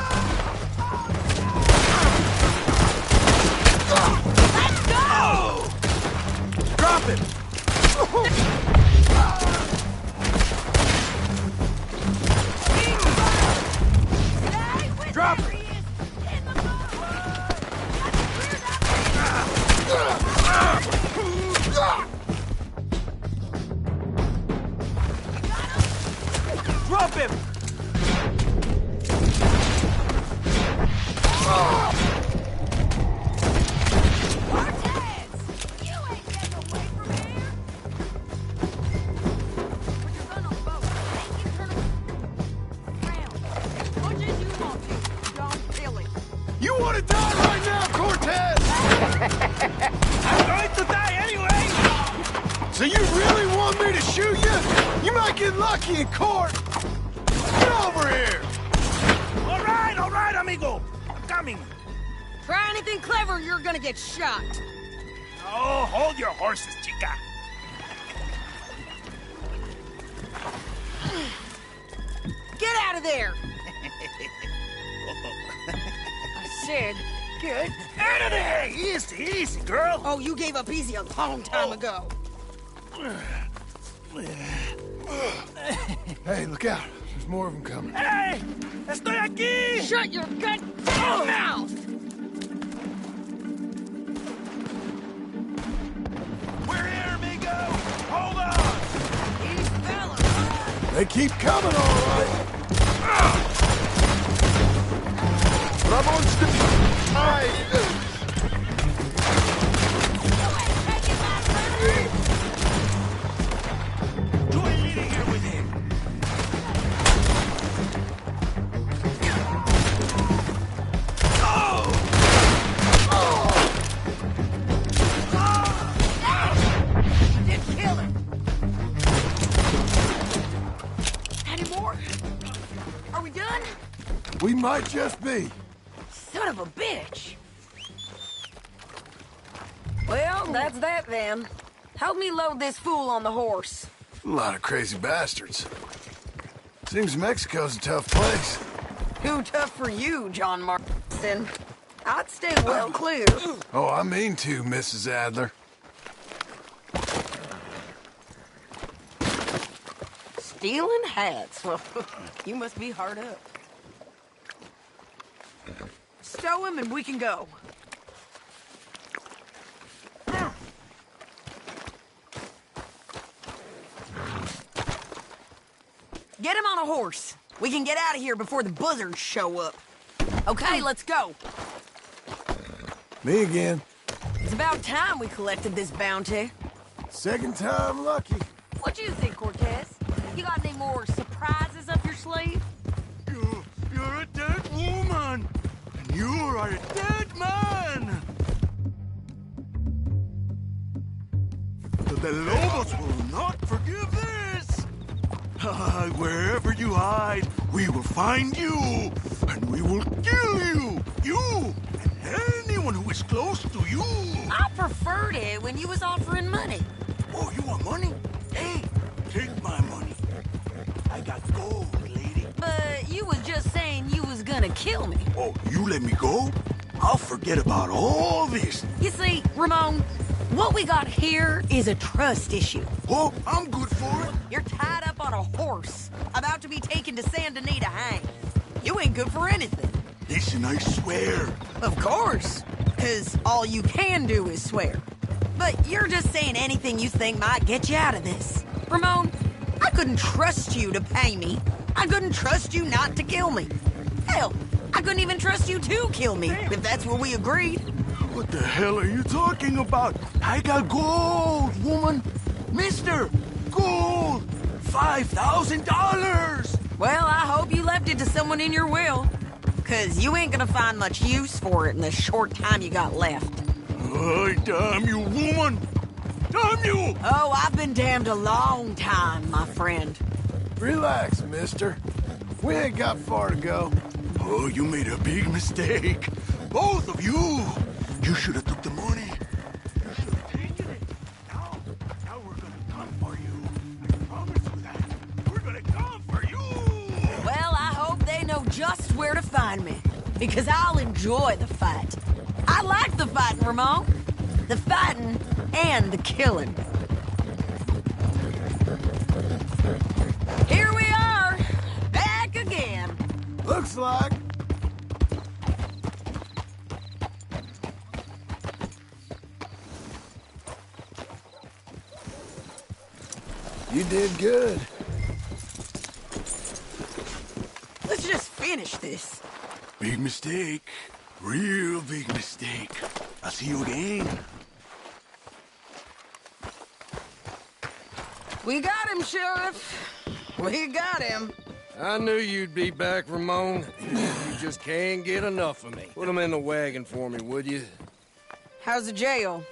Let's go! Drop it! Drop it! Drop him! Cortez! You ain't getting away from me! want me to shoot you? You might get lucky in court. Get over here. All right, amigo. I'm coming. Try anything clever, you're gonna get shot. Oh, hold your horses, chica. Get out of there! I said, get out of there! Easy, easy, girl. Oh, you gave up easy a long time ago. Hey, look out. There's more of them coming. Hey! Estoy aquí! Shut your goddamn mouth! We're here, amigo! Hold on! These fellas! They keep coming, all right. Ramon's We might just be. Son of a bitch! Well, that's that then. Help me load this fool on the horse. A lot of crazy bastards. Seems Mexico's a tough place. Too tough for you, John Marston. I'd stay well clear. Oh, I mean to, Mrs. Adler. Stealing hats? Well, you must be hard up. Stow him and we can go. Get him on a horse. We can get out of here before the buzzards show up. Okay, let's go. Me again. It's about time we collected this bounty. Second time lucky. What do you think, Cortez? You got any more surprises up your sleeve? You're a dead woman! And you are a dead man! The Lobos will not forgive this! Wherever you hide, we will find you! And we will kill you! You! And anyone who is close to you! I preferred it when you was offering money. Oh, you want money? Hey, take my money. I got gold, lady. But you was just saying you was gonna kill me. Oh, you let me go? I'll forget about all this. You see, Ramon, what we got here is a trust issue. Oh, I'm good for it. You're tied up on a horse, about to be taken to San Denis to hang. You ain't good for anything. Listen, I swear. Of course, because all you can do is swear. But you're just saying anything you think might get you out of this. Ramon, I couldn't trust you to pay me. I couldn't trust you not to kill me. Hell, I couldn't even trust you to kill me, if that's what we agreed. What the hell are you talking about? I got gold, woman. Mister, gold. $5,000. Well, I hope you left it to someone in your will. Because you ain't gonna find much use for it in the short time you got left. Oh, damn you, woman. Damn you! Oh, I've been damned a long time, my friend. Relax, mister. We ain't got far to go. Oh, you made a big mistake. Both of you. You should have took the money. You should have taken it. Now we're gonna come for you. I promise you that. We're gonna come for you. Well, I hope they know just where to find me. Because I'll enjoy the fight. I like the fighting, Ramon. The fighting and the killing. Here we are, back again. Looks like. You did good. Let's just finish this. Big mistake. Real big mistake. I'll see you again. We got him, Sheriff. We got him. I knew you'd be back, Ramon. You just can't get enough of me. Put him in the wagon for me, would you? How's the jail?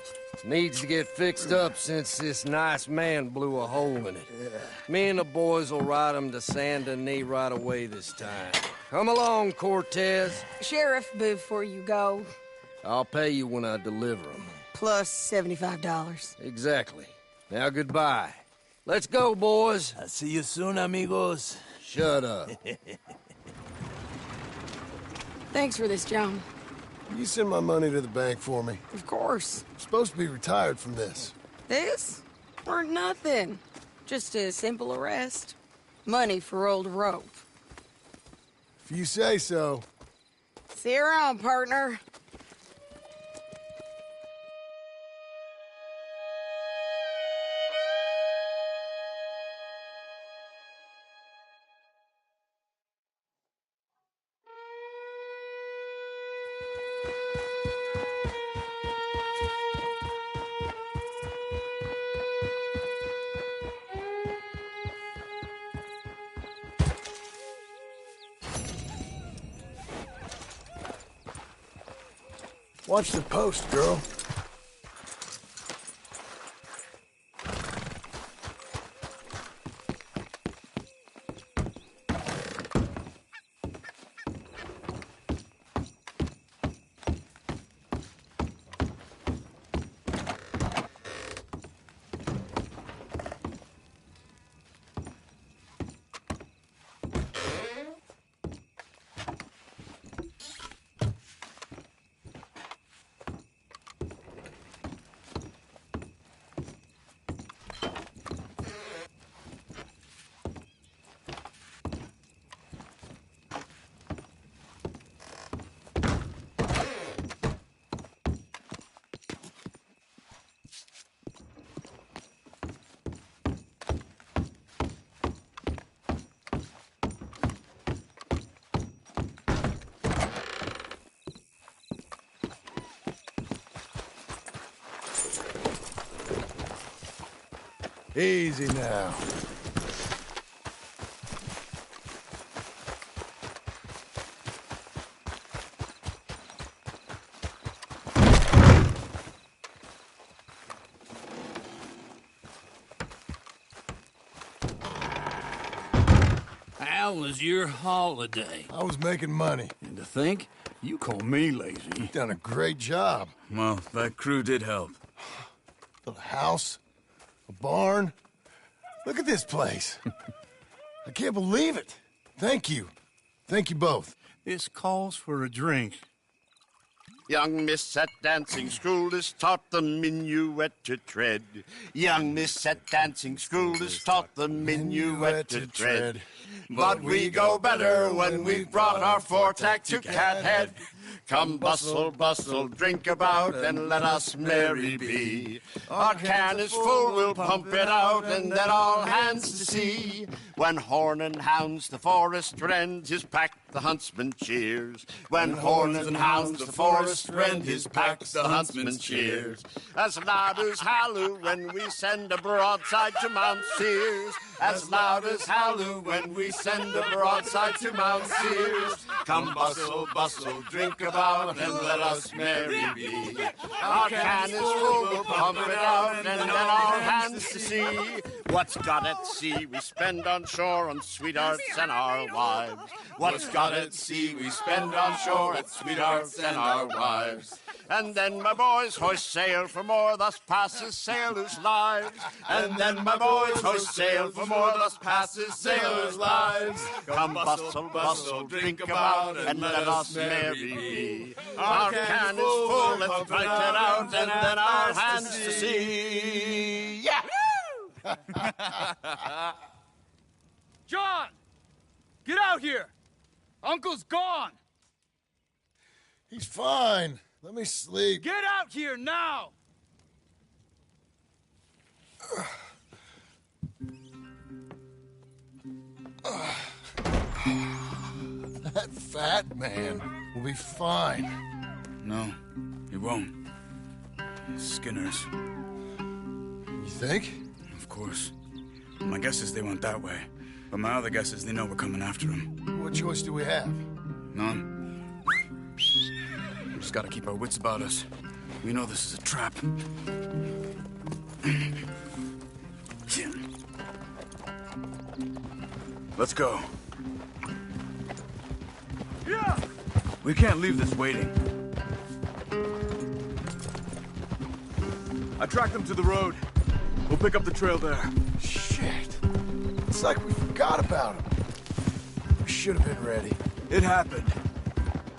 Needs to get fixed up since this nice man blew a hole in it. Me and the boys will ride him to Saint Denis right away this time. Come along, Cortez. Sheriff, before you go, I'll pay you when I deliver them. plus $75. Exactly. Now goodbye. Let's go, boys. I'll see you soon, amigos. Shut up. Thanks for this, John. You send my money to the bank for me. Of course. I'm supposed to be retired from this. This? Or nothing. Just a simple arrest. Money for old rope. If you say so. See you around, partner. Watch the post, girl. Easy now. How was your holiday? I was making money. And to think, you call me lazy. You've done a great job. Well, that crew did help. A house, a barn. Look at this place. I can't believe it. Thank you. Thank you both. This calls for a drink. Young miss at dancing school is taught the minuet to tread. Young miss at dancing school is taught the minuet to tread. But we go better when we've brought our four-tack to Cathead. Come bustle, bustle, drink about, and let us merry be. Our can is full, we'll pump it out, and then all hands to sea. When horn and hounds the forest rend, his pack the huntsman cheers. When horn and hounds the forest rend, his pack the huntsman cheers. As loud as halloo when we send a broadside to Mount Sears. As loud as halloo when we send a broadside to Mount Sears. Come bustle, bustle, drink about, and let us merry be. Our can is full, we'll pump it out, and then all hands to sea. What's got at sea we spend on shore on sweethearts and our wives. What's got at sea we spend on shore at sweethearts and our wives. And then my boys hoist sail for more, thus passes sailors' lives. And then my boys hoist sail for more, thus passes sailors' lives. Come bustle, bustle, drink about, and let us merry be. Our can is full, let's fight it out, and then our hands to sea. Yeah! John! Get out here! Uncle's gone! He's fine. Let me sleep. Get out here now! That fat man will be fine. No, he won't. Skinner's. You think? Of course. My guess is they went that way. But my other guess is they know we're coming after them. What choice do we have? None. We just gotta keep our wits about us. We know this is a trap. Let's go. Yeah! We can't leave this waiting. I tracked them to the road. We'll pick up the trail there. Shit. It's like we forgot about him. We should have been ready. It happened.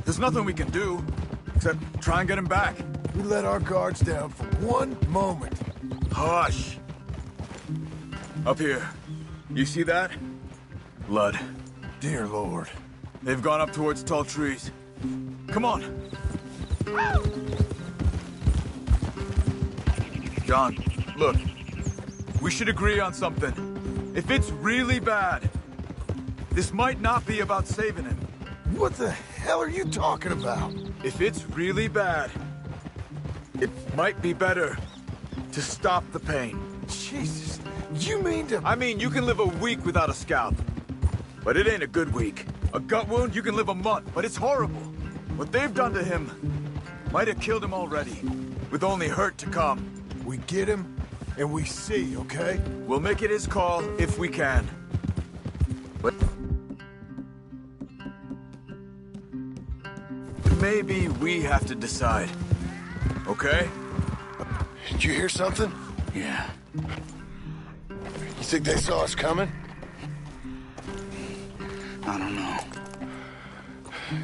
There's nothing we can do, except try and get him back. We let our guards down for one moment. Hush. Up here. You see that? Blood. Dear Lord. They've gone up towards tall trees. Come on. John, look. We should agree on something. If it's really bad, this might not be about saving him. What the hell are you talking about? If it's really bad, it might be better to stop the pain. Jesus, you mean to... I mean, you can live a week without a scalp, but it ain't a good week. A gut wound, you can live a month, but it's horrible. What they've done to him might have killed him already, with only hurt to come. We get him, and we see, okay? We'll make it his call if we can. But maybe we have to decide, okay? Did you hear something? Yeah. You think they saw us coming? I don't know.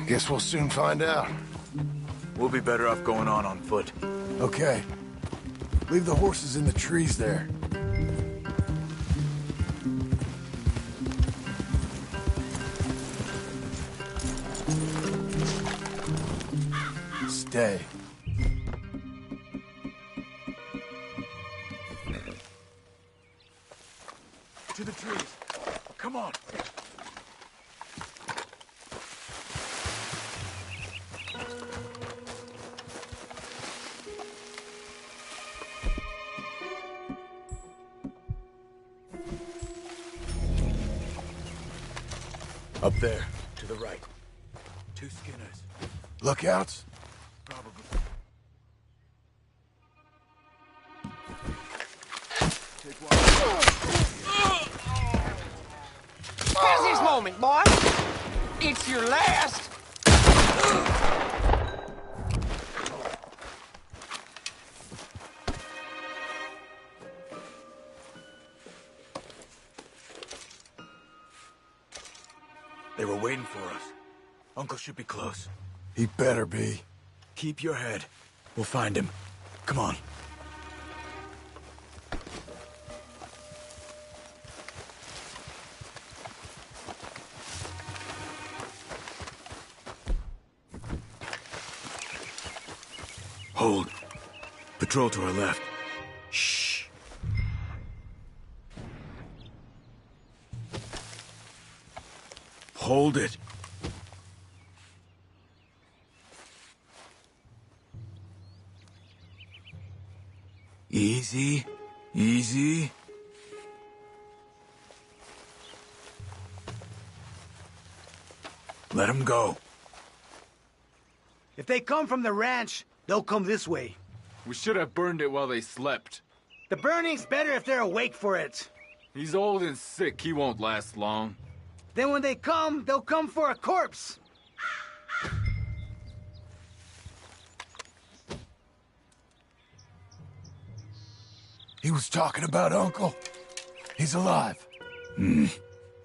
Guess we'll soon find out. We'll be better off going on foot. Okay. Leave the horses in the trees there. Stay. To the trees. Come on. Up there, to the right. 2 Skinners. Lookouts? Probably. How's this moment, boy? It's your last. They were waiting for us. Uncle should be close. He better be. Keep your head. We'll find him. Come on. Hold. Patrol to our left. Shh. Hold it. Easy. Easy. Let him go. If they come from the ranch, they'll come this way. We should have burned it while they slept. The burning's better if they're awake for it. He's old and sick. He won't last long. Then when they come, they'll come for a corpse. He was talking about Uncle. He's alive.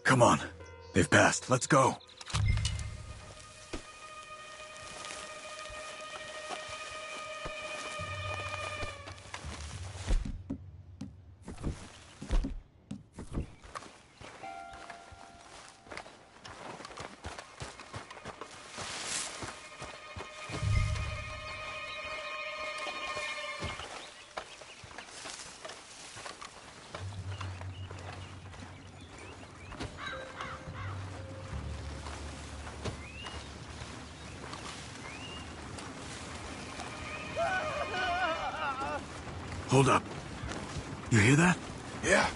Come on. They've passed. Let's go. Hold up. You hear that? Yeah.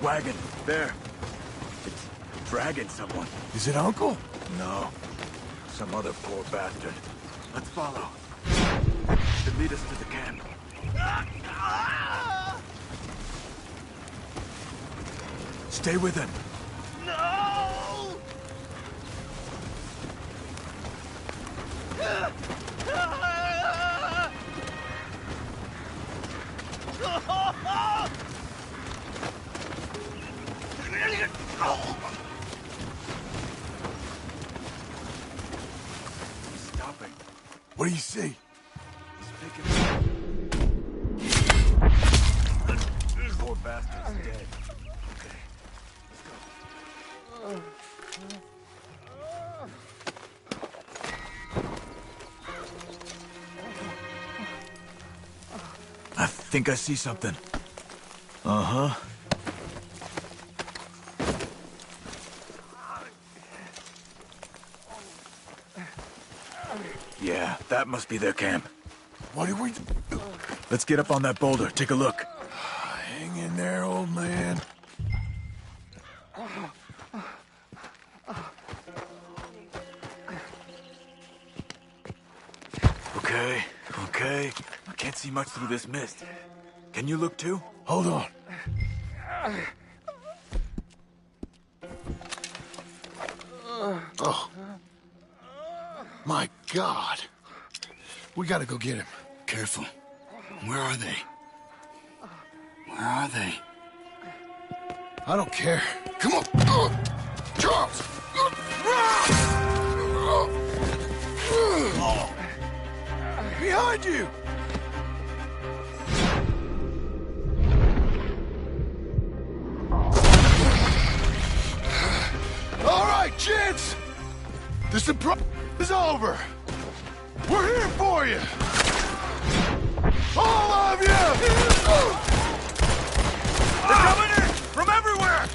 Wagon. There. It's dragging someone. Is it Uncle? No. Some other poor bastard. Let's follow. that lead us to the camp. Stay with him. No! Stopping. What do you see? This poor bastard's dead. Okay, let's go. I think I see something. Uh-huh. Yeah, that must be their camp. What do we... Let's get up on that boulder, take a look. Hang in there, old man. Okay, okay. I can't see much through this mist. Can you look too? Hold on. Oh. My God. We gotta go get him. Careful. Where are they? Where are they? I don't care. Come on. Charles! Behind you! All right, gents! The surprise is over. We're here for you. All of you! They're coming in from everywhere!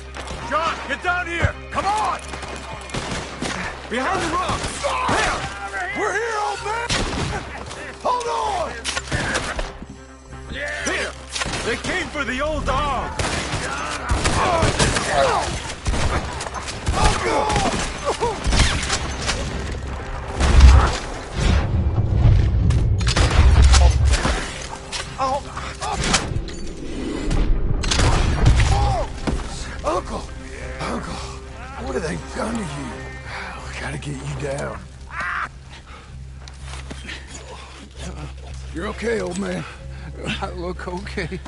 John, get down here! Come on! Behind the rocks! Here! We're here, old man! Hold on! Here! They came for the old dog! Uncle, what have they done to you? We gotta get you down. You're okay, old man. I look okay.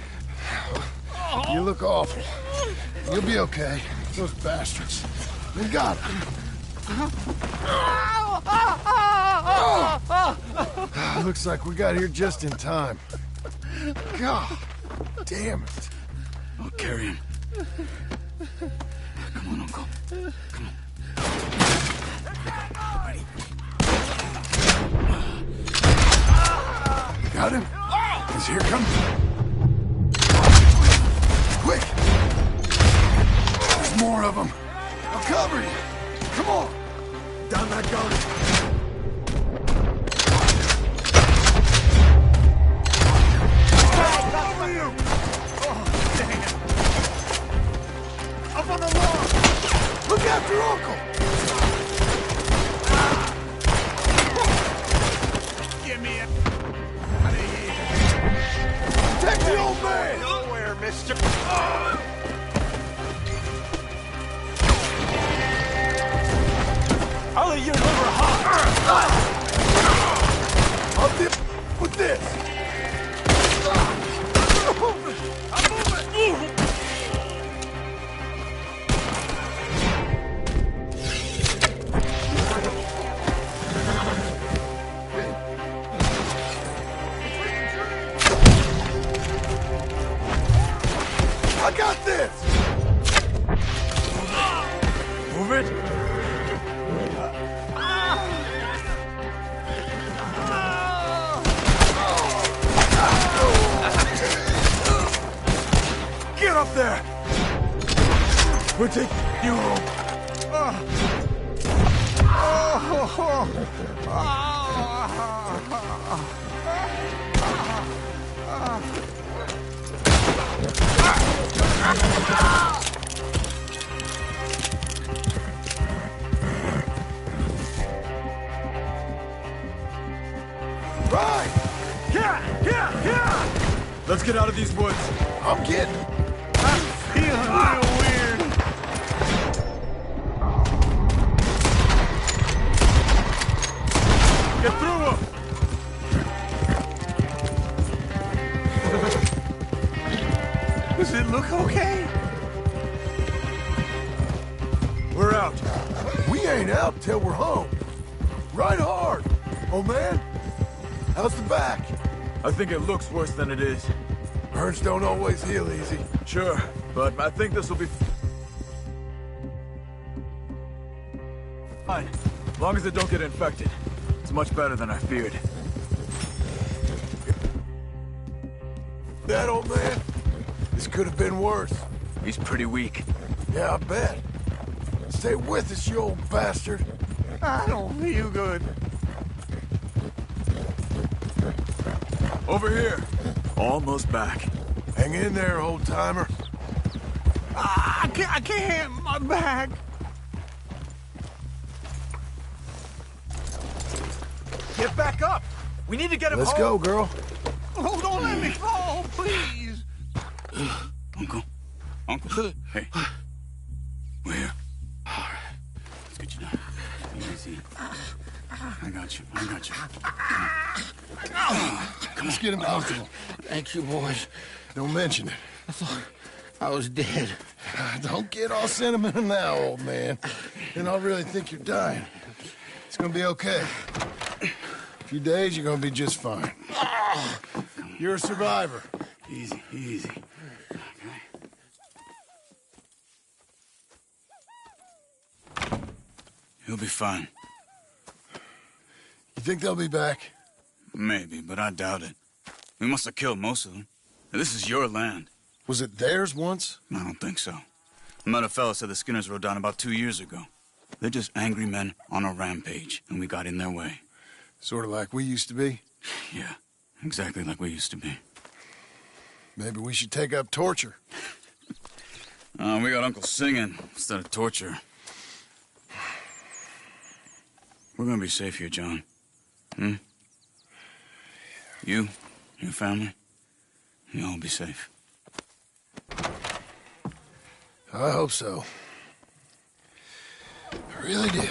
You look awful. You'll be okay. Those bastards. They got him. Looks like we got here just in time. God damn it. I'll carry him. Come on, Uncle. Come on. Got him? He's here coming. Quick! There's more of them. I'll cover you. Come on. Down that gully. Over you! Oh, damn. Up on the wall! Look after Uncle! Give me a... Protect the old man! Nowhere, mister. I'll eat your liver hot! I'll deal with this! I got this! Move it! Get up there! We're taking you home. Right! Let's get out of these woods. I'm getting. I'm feeling real weird. Get through them! Does it look okay? We're out. We ain't out till we're home. Ride hard. Oh, man. How's the back? I think it looks worse than it is. Burns don't always heal easy. Sure, but I think this will be fine. As long as it don't get infected. It's much better than I feared. That old man? This could have been worse. He's pretty weak. Yeah, I bet. Stay with us, you old bastard. I don't feel good. Over here. Almost back. Hang in there, old-timer. I can't. My back. Get back up! We need to get him Let's home. go, girl. Oh, don't let me fall, please. Uncle. Hey. We're here. All right. Let's get you down. Easy. I got you. Let's get him comfortable. Thank you, boys. Don't mention it. I thought I was dead. Don't get all sentimental now, old man. Then I'll really think you're dying. It's gonna be okay. A few days, you're gonna be just fine. You're a survivor. Easy. He'll be fine. You think they'll be back? Maybe, but I doubt it. We must have killed most of them. This is your land. Was it theirs once? I don't think so. I met a fella said the Skinners rode down about 2 years ago. They're just angry men on a rampage, and we got in their way. Sort of like we used to be? Yeah, exactly like we used to be. Maybe we should take up torture. We got Uncle singing instead of torture. We're gonna be safe here, John. You, your family, you'll all be safe. I hope so. I really do.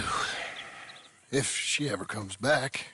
If she ever comes back.